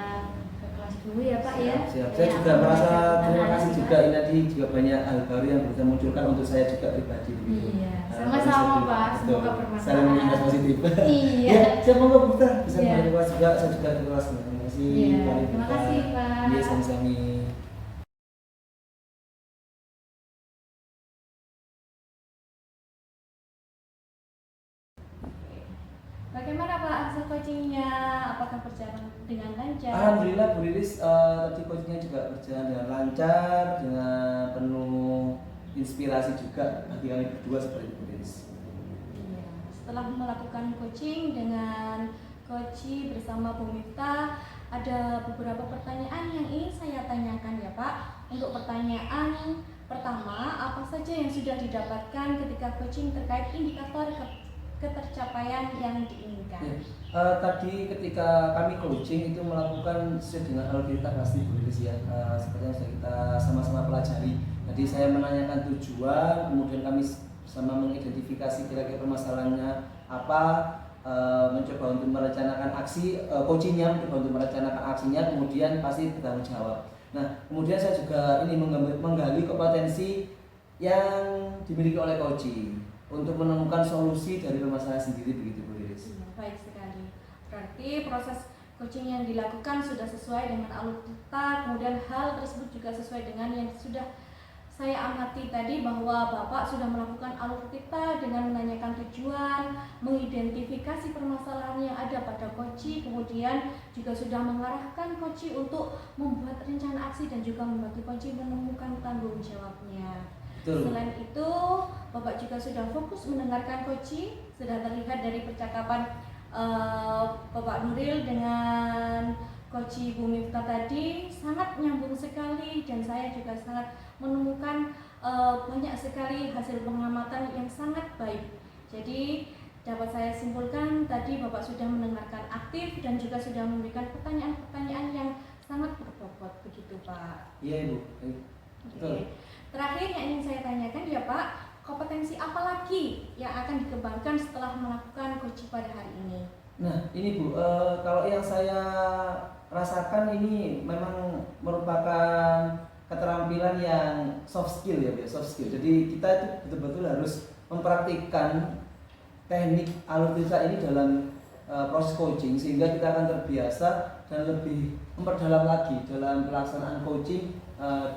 Speaker 3: ke kelas dulu ya Pak ya.
Speaker 2: Siap. Saya juga merasa terima kasih juga ini tadi juga banyak hal baru yang bisa munculkan untuk saya juga pribadi begitu.
Speaker 3: Iya, sama-sama Pak. Semoga bermanfaat.
Speaker 2: Saling mengingat positif.
Speaker 3: Iya.
Speaker 2: Semoga Bu Miftah bisa balik kelas juga. Saya juga di kelas. Terima kasih.
Speaker 3: Terima kasih Pak.
Speaker 2: Iya, sami-sami.
Speaker 1: Bagaimana Pak hasil coachingnya? Apakah berjalan dengan lancar?
Speaker 2: Alhamdulillah Bu Lilis, tadi coachingnya juga berjalan dengan lancar, dengan penuh inspirasi juga bagi kami berdua seperti itu Bu Lilis.
Speaker 1: Iya. Setelah melakukan coaching dengan coach bersama Bu Miftah, ada beberapa pertanyaan yang ingin saya tanyakan ya Pak. Untuk pertanyaan sudah didapatkan ketika coaching terkait indikator ketercapaian yang diinginkan?
Speaker 2: Tadi ketika kami coaching itu melakukan sesuai dengan alur kita pasti Bu Lilis ya, seperti yang sudah kita sama-sama pelajari. Jadi saya menanyakan tujuan, kemudian kami sama mengidentifikasi kira-kira permasalahannya apa, mencoba untuk merencanakan aksi, coachingnya mencoba untuk merencanakan aksinya, kemudian pasti bertanggung jawab. Nah, kemudian saya juga ini menggali kompetensi yang dimiliki oleh coaching untuk menemukan solusi dari permasalahan sendiri, begitu Bu Lilis.
Speaker 1: Baik sekali. Berarti proses coaching yang dilakukan sudah sesuai dengan alur kita, kemudian hal tersebut juga sesuai dengan yang sudah saya amati tadi, bahwa Bapak sudah melakukan alur kita dengan menanyakan tujuan, mengidentifikasi permasalahan yang ada pada coaching, kemudian juga sudah mengarahkan coaching untuk membuat rencana aksi dan juga membantu coaching menemukan tanggung jawabnya.
Speaker 2: Betul.
Speaker 1: Selain itu, Bapak juga sudah fokus mendengarkan coaching, sudah terlihat dari percakapan Bapak Nuril dengan Coach Bu Miftah tadi sangat nyambung sekali, dan saya juga sangat menemukan banyak sekali hasil pengamatan yang sangat baik. Jadi dapat saya simpulkan tadi Bapak sudah mendengarkan aktif dan juga sudah memberikan pertanyaan-pertanyaan yang sangat berbobot, begitu Pak?
Speaker 2: Iya Ibu. Betul.
Speaker 1: Terakhir yang ingin saya tanyakan ya Pak, kompetensi apa lagi yang akan dikembangkan setelah melakukan coaching pada hari ini?
Speaker 2: Nah ini Bu, kalau yang saya rasakan ini memang merupakan keterampilan yang soft skill ya Bu, soft skill. Jadi kita itu betul-betul harus mempraktikkan teknik alur cerita ini dalam proses coaching, sehingga kita akan terbiasa dan lebih memperdalam lagi dalam pelaksanaan coaching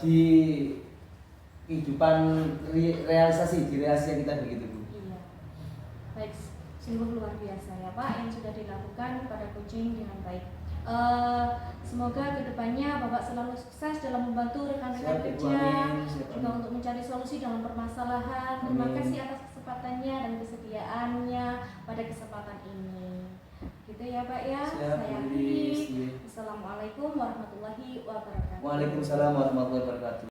Speaker 2: di kehidupan realisasi yang kita begitu Bu.
Speaker 1: Iya. Baik, sungguh luar biasa ya Pak yang sudah dilakukan pada coaching dengan baik. Semoga kedepannya Bapak selalu sukses dalam membantu rekan-rekan kerja juga untuk mencari solusi dalam permasalahan. Terima kasih atas kesempatannya dan kesediaannya pada kesempatan ini. Gitu ya Pak ya.
Speaker 2: Siap,
Speaker 1: Saya akhiri. Assalamualaikum warahmatullahi wabarakatuh.
Speaker 2: Waalaikumsalam warahmatullahi wabarakatuh.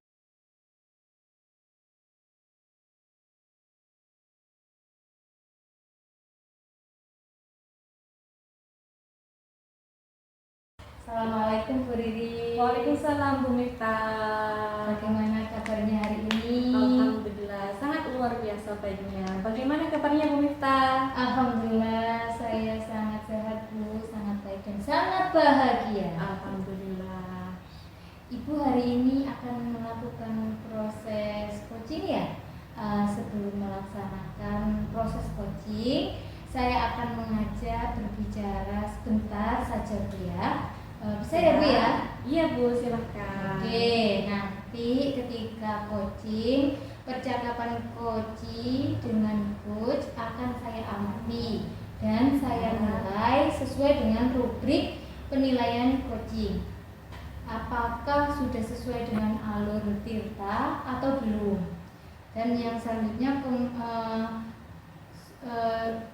Speaker 3: Assalamualaikum Bu Riri.
Speaker 1: Waalaikumsalam Bu Miftah.
Speaker 3: Bagaimana kabarnya hari ini?
Speaker 1: Alhamdulillah sangat luar biasa baiknya. Bagaimana kabarnya Bu Miftah?
Speaker 3: Alhamdulillah saya sangat sehat Bu, sangat baik dan sangat bahagia.
Speaker 1: Alhamdulillah.
Speaker 3: Ibu hari ini akan melakukan proses coaching ya. Sebelum melaksanakan proses coaching, saya akan mengajak berbicara sebentar saja Bu ya. Bisa ya Bu ya?
Speaker 1: Iya Bu, silakan.
Speaker 3: Oke, nanti ketika coaching, percakapan coaching dengan coach akan saya amati dan saya nilai sesuai dengan rubrik penilaian coaching. Apakah sudah sesuai dengan alur Tirta atau belum? Dan yang selanjutnya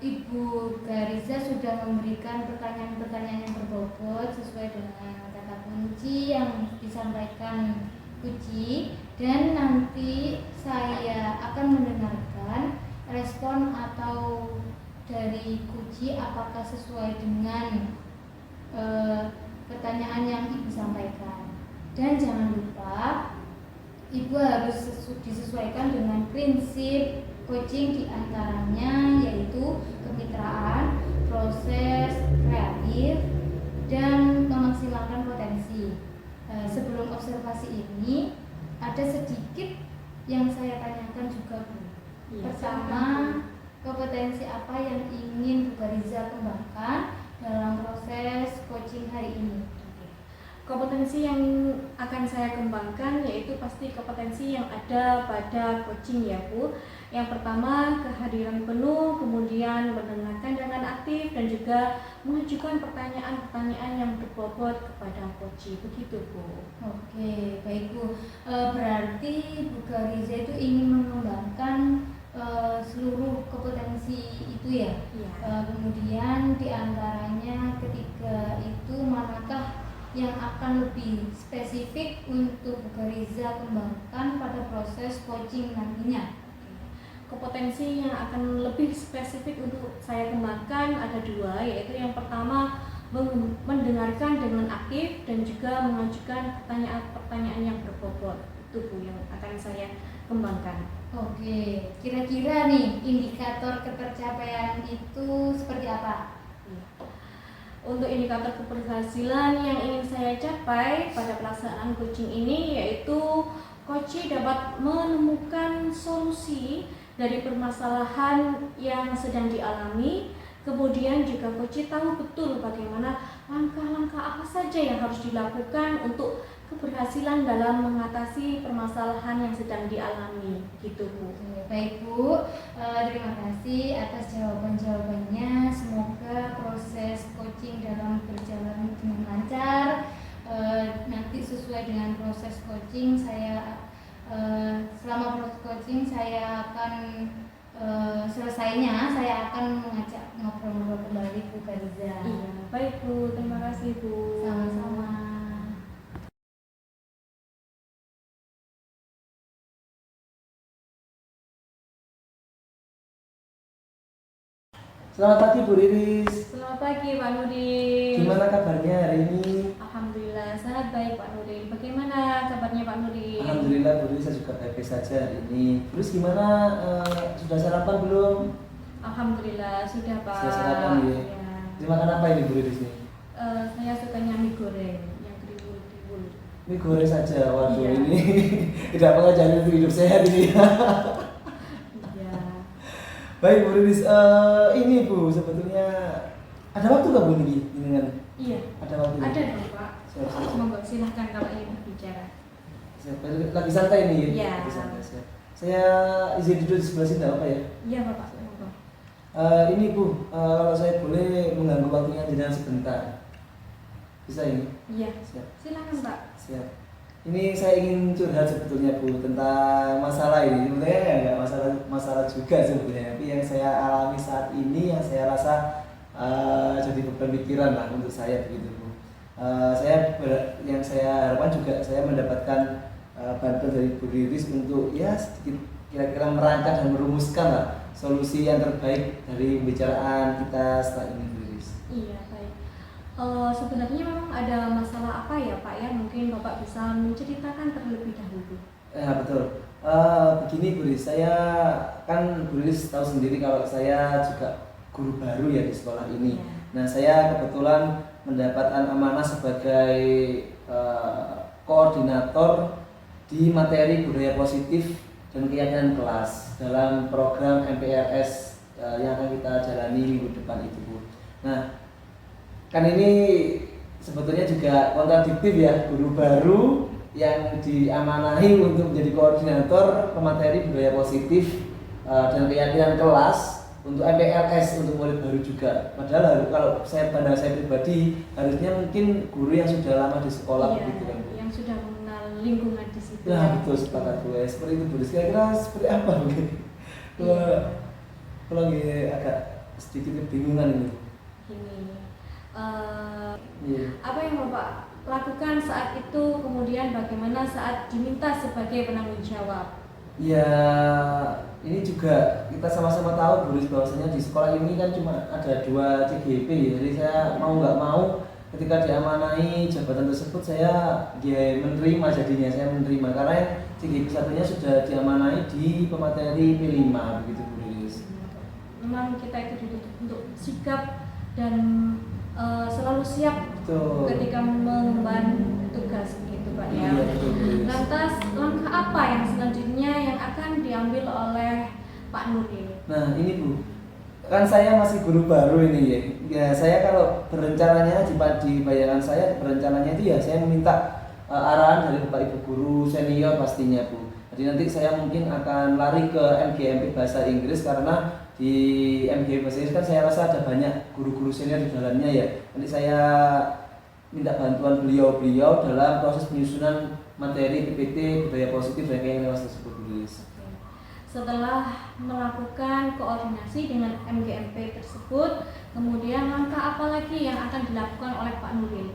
Speaker 3: Ibu Gariza sudah memberikan pertanyaan-pertanyaan yang berbobot sesuai dengan kata kunci yang disampaikan Kuci, dan nanti saya akan mendengarkan respon atau dari Kuci apakah sesuai dengan pertanyaan yang Ibu sampaikan. Dan jangan lupa Ibu harus disesuaikan dengan prinsip coaching, diantaranya yaitu kemitraan, proses kreatif, dan memaksimalkan potensi. Sebelum observasi ini ada sedikit yang saya tanyakan juga Bu. Pertama, kompetensi apa yang ingin Bu Gariza kembangkan dalam proses coaching hari ini?
Speaker 1: Kompetensi yang akan saya kembangkan yaitu pasti kompetensi yang ada pada coaching ya Bu. Yang pertama, kehadiran penuh, kemudian mendengarkan dengan aktif, dan juga mengajukan pertanyaan-pertanyaan yang berbobot kepada coaching. Begitu Bu.
Speaker 3: Oke, baik Bu. Berarti Bu Gariza itu ingin mengembangkan seluruh kompetensi itu ya?
Speaker 1: Iya.
Speaker 3: Kemudian diantaranya ketiga itu manakah yang akan lebih spesifik untuk Bu Gariza kembangkan pada proses coaching nantinya?
Speaker 1: kompetensi yang akan lebih spesifik untuk saya kembangkan ada dua, yaitu yang pertama mendengarkan dengan aktif dan juga mengajukan pertanyaan-pertanyaan yang berbobot. Itu Bu yang akan saya kembangkan.
Speaker 3: Oke, kira-kira nih indikator ketercapaian itu seperti apa?
Speaker 1: Untuk indikator keberhasilan yang ingin saya capai pada pelaksanaan coaching ini yaitu coach dapat menemukan solusi dari permasalahan yang sedang dialami. Kemudian juga coach tahu betul bagaimana langkah-langkah apa saja yang harus dilakukan untuk keberhasilan dalam mengatasi permasalahan yang sedang dialami, gitu Bu.
Speaker 3: Oke, baik Bu, terima kasih atas jawaban-jawabannya. Semoga proses coaching dalam berjalan dengan lancar. Nanti sesuai dengan proses coaching selama proses coaching saya akan selesainya saya akan mengajak ngobrol-ngobrol kembali Bu Gariza.
Speaker 1: Iya, baik Bu, terima kasih Bu.
Speaker 3: Sama-sama.
Speaker 2: Selamat pagi Bu Riris.
Speaker 1: Selamat pagi Pak Nurdin.
Speaker 2: Gimana kabarnya hari ini?
Speaker 1: Alhamdulillah sangat baik Pak Nurdin. Bagaimana kabarnya Pak Nurdin?
Speaker 2: Alhamdulillah Bu Riris, saya juga baik-baik saja hari ini. Terus gimana? Sudah sarapan belum?
Speaker 1: Alhamdulillah sudah Pak.
Speaker 2: Sudah sarapan ya. Terus makan apa ini Bu Riris nih?
Speaker 1: Saya sukanya mie goreng yang kriwul-kriwul.
Speaker 2: Mie goreng saja. Waduh,
Speaker 1: Iya.
Speaker 2: ini tidak mengajarkan untuk hidup sehat ini.
Speaker 1: Iya.
Speaker 2: Baik Bu Riris, ini Bu sebetulnya ada waktu nggak Bu ini dengan?
Speaker 1: Iya.
Speaker 2: Ada waktu?
Speaker 1: Ada dong Pak.
Speaker 2: Siap, siap.
Speaker 1: Monggo silahkan kalau ingin berbicara.
Speaker 2: Lagi santai nih.
Speaker 1: Iya.
Speaker 2: Lagi santai. Siap. Saya izin duduk di sebelah sini nggak apa ya?
Speaker 1: Iya Bapak. Monggo.
Speaker 2: Ini Bu, kalau saya boleh mengganggu waktunya jenengan sebentar. Bisa ini?
Speaker 1: Iya.
Speaker 2: Siap.
Speaker 1: Silakan Pak.
Speaker 2: Siap. Ini saya ingin curhat sebetulnya Bu tentang masalah ini. Sebenarnya ya nggak masalah juga sebetulnya, tapi yang saya alami saat ini yang saya rasa jadi beban pikiran lah untuk saya begitu Bu. Yang saya harapkan juga saya mendapatkan bantuan dari Bu Riris untuk ya sedikit kira-kira merancang dan merumuskan lah solusi yang terbaik dari pembicaraan kita setelah ini Bu Riris.
Speaker 1: Iya baik. Sebenarnya memang ada masalah apa ya Pak ya? Mungkin Bapak bisa menceritakan terlebih dahulu.
Speaker 2: Betul. Begini Bu Riris, saya kan Bu Riris tahu sendiri kalau saya juga guru baru ya di sekolah ini.
Speaker 1: Ya.
Speaker 2: Nah saya kebetulan mendapatkan amanah sebagai koordinator di materi budaya positif dan keyakinan kelas dalam program MPRS yang akan kita jalani minggu depan itu Bu. Nah kan ini sebetulnya juga kontradiktif ya, guru baru yang diamanahi untuk menjadi koordinator pemateri budaya positif dan keyakinan kelas untuk MPLS untuk murid baru juga. Padahal kalau pandang saya pribadi harusnya mungkin guru yang sudah lama di sekolah
Speaker 1: Iya,
Speaker 2: gitu kan Bu.
Speaker 1: yang sudah mengenal lingkungan di situ.
Speaker 2: Nah betul, sepakat Bu. Seperti itu Bu. Kira-kira seperti apa mungkin? Kalau lagi agak sedikit kebingungan ini.
Speaker 1: Ini
Speaker 2: Iya.
Speaker 1: apa yang Bapak lakukan saat itu, kemudian bagaimana saat diminta sebagai penanggung jawab?
Speaker 2: Ya, ini juga kita sama-sama tahu Bu Riris bahwasanya di sekolah ini kan cuma ada 2 CGP ya. Jadi saya mau nggak mau ketika diamanahi jabatan tersebut saya menerima jadinya, saya menerima karena CGP satunya sudah diamanahi di pemateri P5 begitu Bu Riris.
Speaker 1: Memang kita itu dituntut untuk sikap dan selalu siap
Speaker 2: Betul.
Speaker 1: ketika mengemban tugas begitu Pak ya.
Speaker 2: Iya, betul, Bu Riris.
Speaker 1: Lantas langkah apa yang selanjutnya yang akan diambil oleh Pak Nurdin?
Speaker 2: Nah ini Bu, kan saya masih guru baru ini ya. Ya saya kalau berencananya di bayangan saya berencananya itu ya saya meminta arahan dari Bapak Ibu guru senior pastinya Bu. Jadi nanti saya mungkin akan lari ke MGMP Bahasa Inggris karena di MGMP Bahasa Inggris kan saya rasa ada banyak guru-guru senior di dalamnya ya. Nanti saya minta bantuan beliau-beliau dalam proses penyusunan materi PPT budaya positif dan keyakinan kelas tersebut Bu Riris.
Speaker 1: Setelah melakukan koordinasi dengan MGMP tersebut, kemudian langkah apa lagi yang akan dilakukan oleh Pak Nurdin?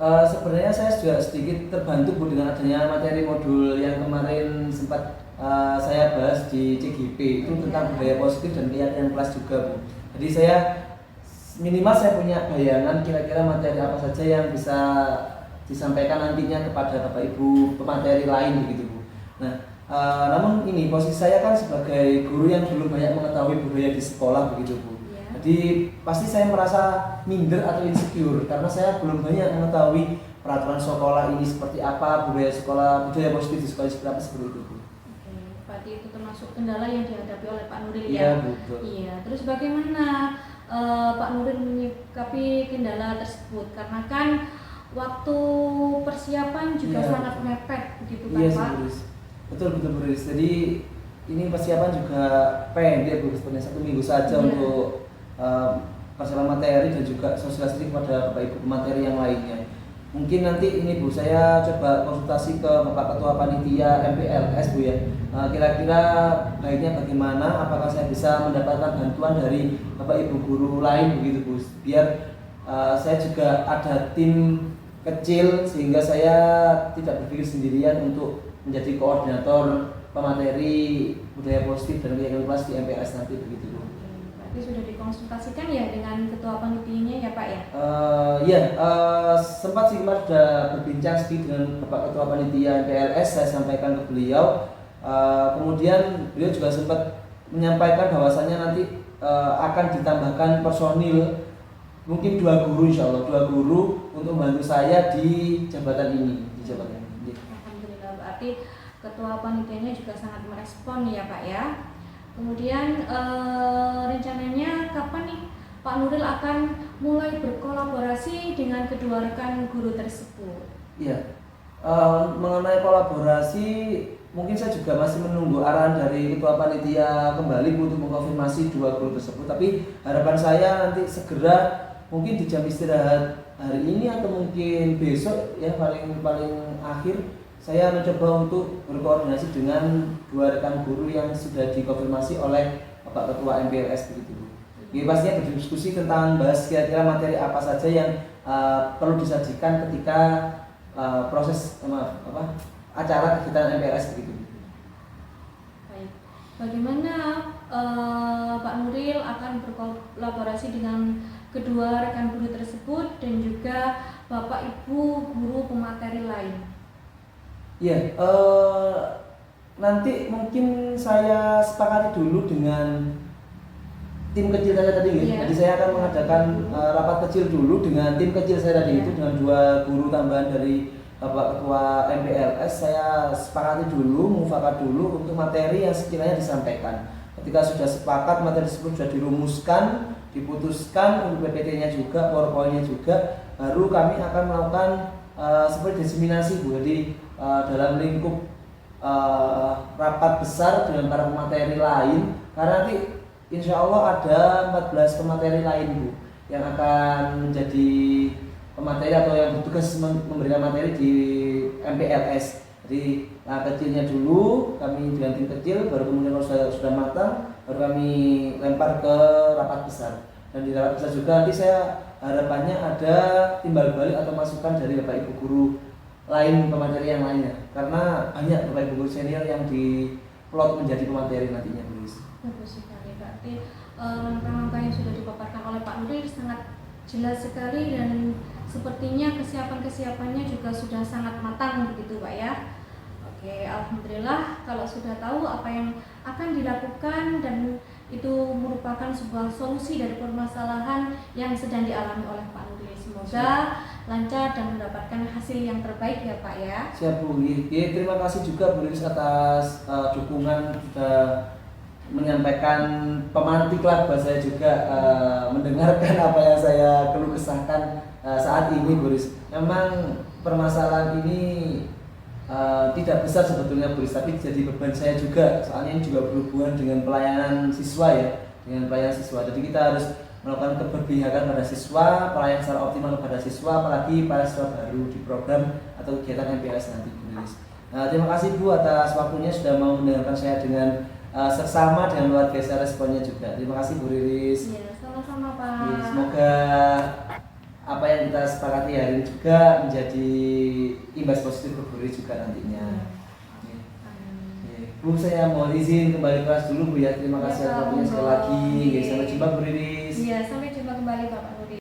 Speaker 2: Sebenarnya saya sudah sedikit terbantu Bu dengan adanya materi modul yang kemarin sempat saya bahas di CGP itu tentang budaya positif dan keyakinan kelas juga Bu. Jadi saya minimal saya punya bayangan kira-kira materi apa saja yang bisa disampaikan nantinya kepada Bapak Ibu pemateri lain begitu Bu. Nah, namun ini posisi saya kan sebagai guru yang belum banyak mengetahui budaya di sekolah begitu Bu. Jadi pasti saya merasa minder atau insecure karena saya belum banyak mengetahui peraturan sekolah ini seperti apa, budaya sekolah, budaya positif di sekolah seperti apa seperti itu Bu.
Speaker 1: Oke, berarti itu termasuk kendala yang dihadapi oleh Pak Nuril ya?
Speaker 2: Iya betul.
Speaker 1: Iya, terus bagaimana Pak Nuril menyikapi kendala tersebut? Karena kan waktu persiapan juga
Speaker 2: Iya,
Speaker 1: sangat
Speaker 2: betul.
Speaker 1: mepet begitu kan
Speaker 2: Iya
Speaker 1: Pak?
Speaker 2: sih Buris. Betul Bu Riris. Jadi ini persiapan juga pendek Bu, sebenarnya 1 minggu saja
Speaker 1: Iya.
Speaker 2: untuk persiapan materi dan juga sosialisasi kepada Bapak Ibu pemateri yang lainnya. Mungkin nanti ini Bu, saya coba konsultasi ke Bapak Ketua Panitia MPLS Bu ya. Kira-kira baiknya bagaimana? Apakah saya bisa mendapatkan bantuan dari Bapak Ibu guru lain begitu Bu? Biar saya juga ada tim kecil sehingga saya tidak berpikir sendirian untuk menjadi koordinator pemateri budaya positif dan keyakinan kelas di MPLS nanti begitu Bu.
Speaker 1: Berarti sudah dikonsultasikan ya dengan ketua panitianya ya Pak ya?
Speaker 2: Sempat sih kemarin sudah berbincang sedikit dengan Bapak Ketua Panitia MPLS, saya sampaikan ke beliau. Kemudian beliau juga sempat menyampaikan bahwasannya nanti akan ditambahkan personil mungkin 2 guru insya Allah, 2 guru untuk membantu saya di jabatan ini,
Speaker 1: Alhamdulillah, berarti ketua panitianya juga sangat merespon ya Pak ya. Kemudian rencananya kapan nih Pak Nuril akan mulai berkolaborasi dengan kedua rekan guru tersebut?
Speaker 2: Iya, mengenai kolaborasi mungkin saya juga masih menunggu arahan dari ketua panitia kembali untuk mengkonfirmasi 2 guru tersebut. Tapi harapan saya nanti segera mungkin di jam istirahat hari ini atau mungkin besok ya paling akhir saya mencoba untuk berkoordinasi dengan 2 rekan guru yang sudah dikonfirmasi oleh Bapak Ketua MPLS begitu. Ini pastinya berdiskusi tentang bahas kira-kira materi apa saja yang perlu disajikan ketika proses acara kegiatan MPLS begitu.
Speaker 1: Baik, bagaimana Pak Nuril akan berkolaborasi dengan kedua rekan guru tersebut dan juga Bapak Ibu guru pemateri lain?
Speaker 2: Iya, nanti mungkin saya sepakati dulu dengan tim kecil saya tadi ya. Jadi saya akan mengadakan rapat kecil dulu dengan tim kecil saya tadi itu dengan 2 guru tambahan dari Bapak Ketua MPLS. Saya sepakati dulu, mufakat dulu untuk materi yang sekiranya disampaikan. Ketika sudah sepakat materi tersebut sudah dirumuskan, diputuskan untuk PPT-nya juga, PowerPoint-nya juga, baru kami akan melakukan seperti diseminasi Bu. Jadi dalam lingkup rapat besar dengan para pemateri lain, karena nanti insya Allah ada 14 pemateri lain Bu yang akan menjadi pemateri atau yang bertugas memberikan materi di MPLS. Jadi kecilnya dulu kami dengan tim kecil, baru kemudian kalau sudah matang baru kami lempar ke rapat besar. Dan di rapat besar juga nanti saya harapannya ada timbal balik atau masukan dari Bapak Ibu guru lain pemateri yang lainnya, karena banyak Bapak Ibu guru senior yang diplot menjadi pemateri nantinya Bu.
Speaker 1: Bagus sekali, berarti langkah-langkah yang sudah dipaparkan oleh Pak Nuril sangat jelas sekali dan sepertinya kesiapannya juga sudah sangat matang begitu Pak ya. Oke, alhamdulillah kalau sudah tahu apa yang akan dilakukan dan itu merupakan sebuah solusi dari permasalahan yang sedang dialami oleh Pak Nuril. Semoga lancar dan mendapatkan hasil yang terbaik ya Pak ya.
Speaker 2: Siap Bu. Terima kasih juga Bu Riris atas dukungan sudah menyampaikan pemantik lah buat saya juga mendengarkan apa yang saya keluh kesahkan saat ini Bu Riris. Memang permasalahan ini tidak besar sebetulnya Bu Riris, tapi jadi beban saya juga, soalnya ini juga berhubungan dengan pelayanan siswa ya, dengan pelayanan siswa. Jadi kita harus melakukan keberpihakan pada siswa, pelayanan secara optimal kepada siswa, apalagi para siswa baru di program atau kegiatan MPLS nanti Bu Riris. Terima kasih Bu atas waktunya sudah mau mendengarkan saya dengan seksama dan luar biasa responnya juga. Terima kasih Bu Riris.
Speaker 1: Iya, sama-sama Pak.
Speaker 2: Semoga apa yang kita sepakati hari ini juga menjadi imbas positif ke Bu Riris juga nantinya.
Speaker 1: Amin.
Speaker 2: Bu, saya mohon izin kembali kelas dulu Bu ya. Terima
Speaker 1: Ya,
Speaker 2: kasih atas
Speaker 1: Pak,
Speaker 2: waktunya sekali
Speaker 1: monggo.
Speaker 2: lagi.
Speaker 1: Oke.
Speaker 2: Sampai jumpa Bu Riris.
Speaker 1: Iya, sampai jumpa kembali Bapak Nuri.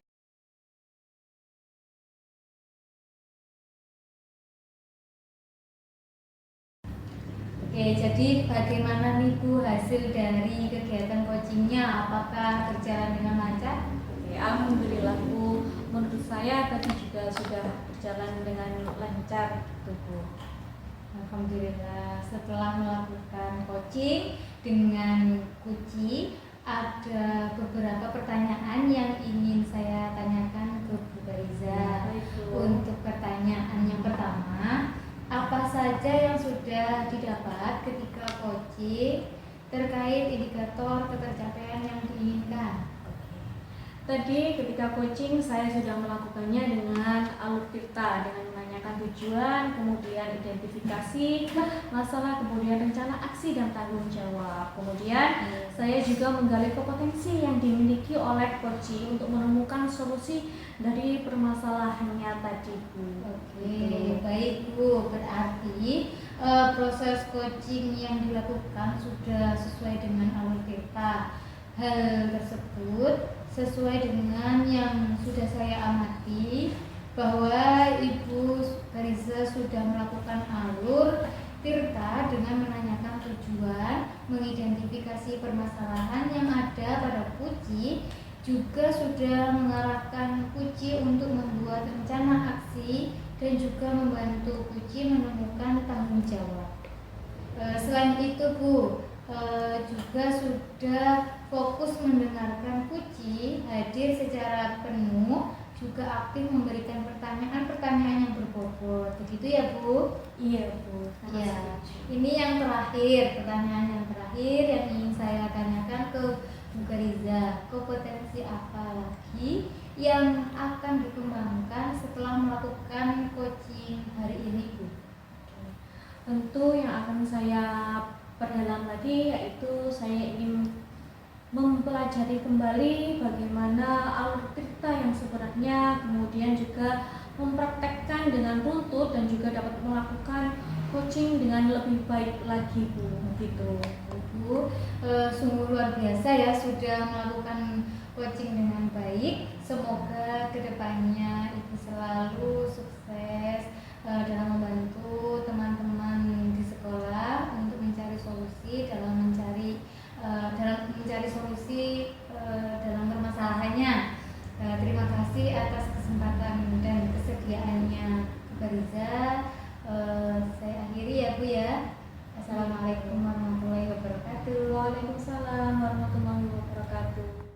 Speaker 3: Oke, jadi bagaimana nih Bu hasil dari kegiatan coachingnya? Apakah berjalan dengan lancar?
Speaker 1: Oke, alhamdulillah Bu. Menurut saya tadi juga sudah berjalan dengan lancar gitu Bu.
Speaker 3: Alhamdulillah, setelah melakukan coaching dengan Kuci, ada beberapa pertanyaan yang ingin saya tanyakan ke Bu Bariza.
Speaker 1: Baik, Bu.
Speaker 3: Untuk pertanyaan yang pertama, apa saja yang sudah didapat ketika coaching terkait indikator ketercapaian yang diinginkan?
Speaker 1: Tadi ketika coaching saya sudah melakukannya dengan alutirta, dengan menanyakan tujuan, kemudian identifikasi masalah, kemudian rencana aksi dan tanggung jawab. Kemudian saya juga menggali kompetensi yang dimiliki oleh coaching untuk menemukan solusi dari permasalahannya tadi Bu.
Speaker 3: Oke, baik Bu. Berarti proses coaching yang dilakukan sudah sesuai dengan alur kita. Hal tersebut sesuai dengan yang sudah saya amati, bahwa Ibu Bariza sudah melakukan alur tirta dengan menanyakan tujuan, mengidentifikasi permasalahan yang ada pada Kuci, juga sudah mengarahkan Kuci untuk membuat rencana aksi dan juga membantu Kuci menemukan tanggung jawab. Selain itu Bu, juga sudah fokus mendengarkan Kuci, hadir secara penuh, juga aktif memberikan pertanyaan-pertanyaan yang berbobot. Begitu ya Bu?
Speaker 1: Iya Bu.
Speaker 3: Ya, ini yang terakhir, pertanyaan yang terakhir yang ingin saya tanyakan ke Bu Gariza. Kompetensi apa lagi yang akan dikembangkan setelah melakukan coaching hari ini Bu?
Speaker 1: Tentu yang akan saya perdalam lagi yaitu saya ingin mempelajari kembali bagaimana alur cerita yang sebenarnya, kemudian juga mempraktekkan dengan runtut dan juga dapat melakukan coaching dengan lebih baik lagi Bu. Begitu
Speaker 3: Bu, sungguh luar biasa ya sudah melakukan coaching dengan baik. Semoga kedepannya Ibu selalu sukses dalam membantu teman-teman di sekolah untuk mencari solusi dalam mencari solusi dalam permasalahannya. Terima kasih atas kesempatan dan kesediaannya Bu Bariza. Saya akhiri ya Bu ya. Assalamualaikum warahmatullahi wabarakatuh.
Speaker 1: Waalaikumsalam warahmatullahi wabarakatuh.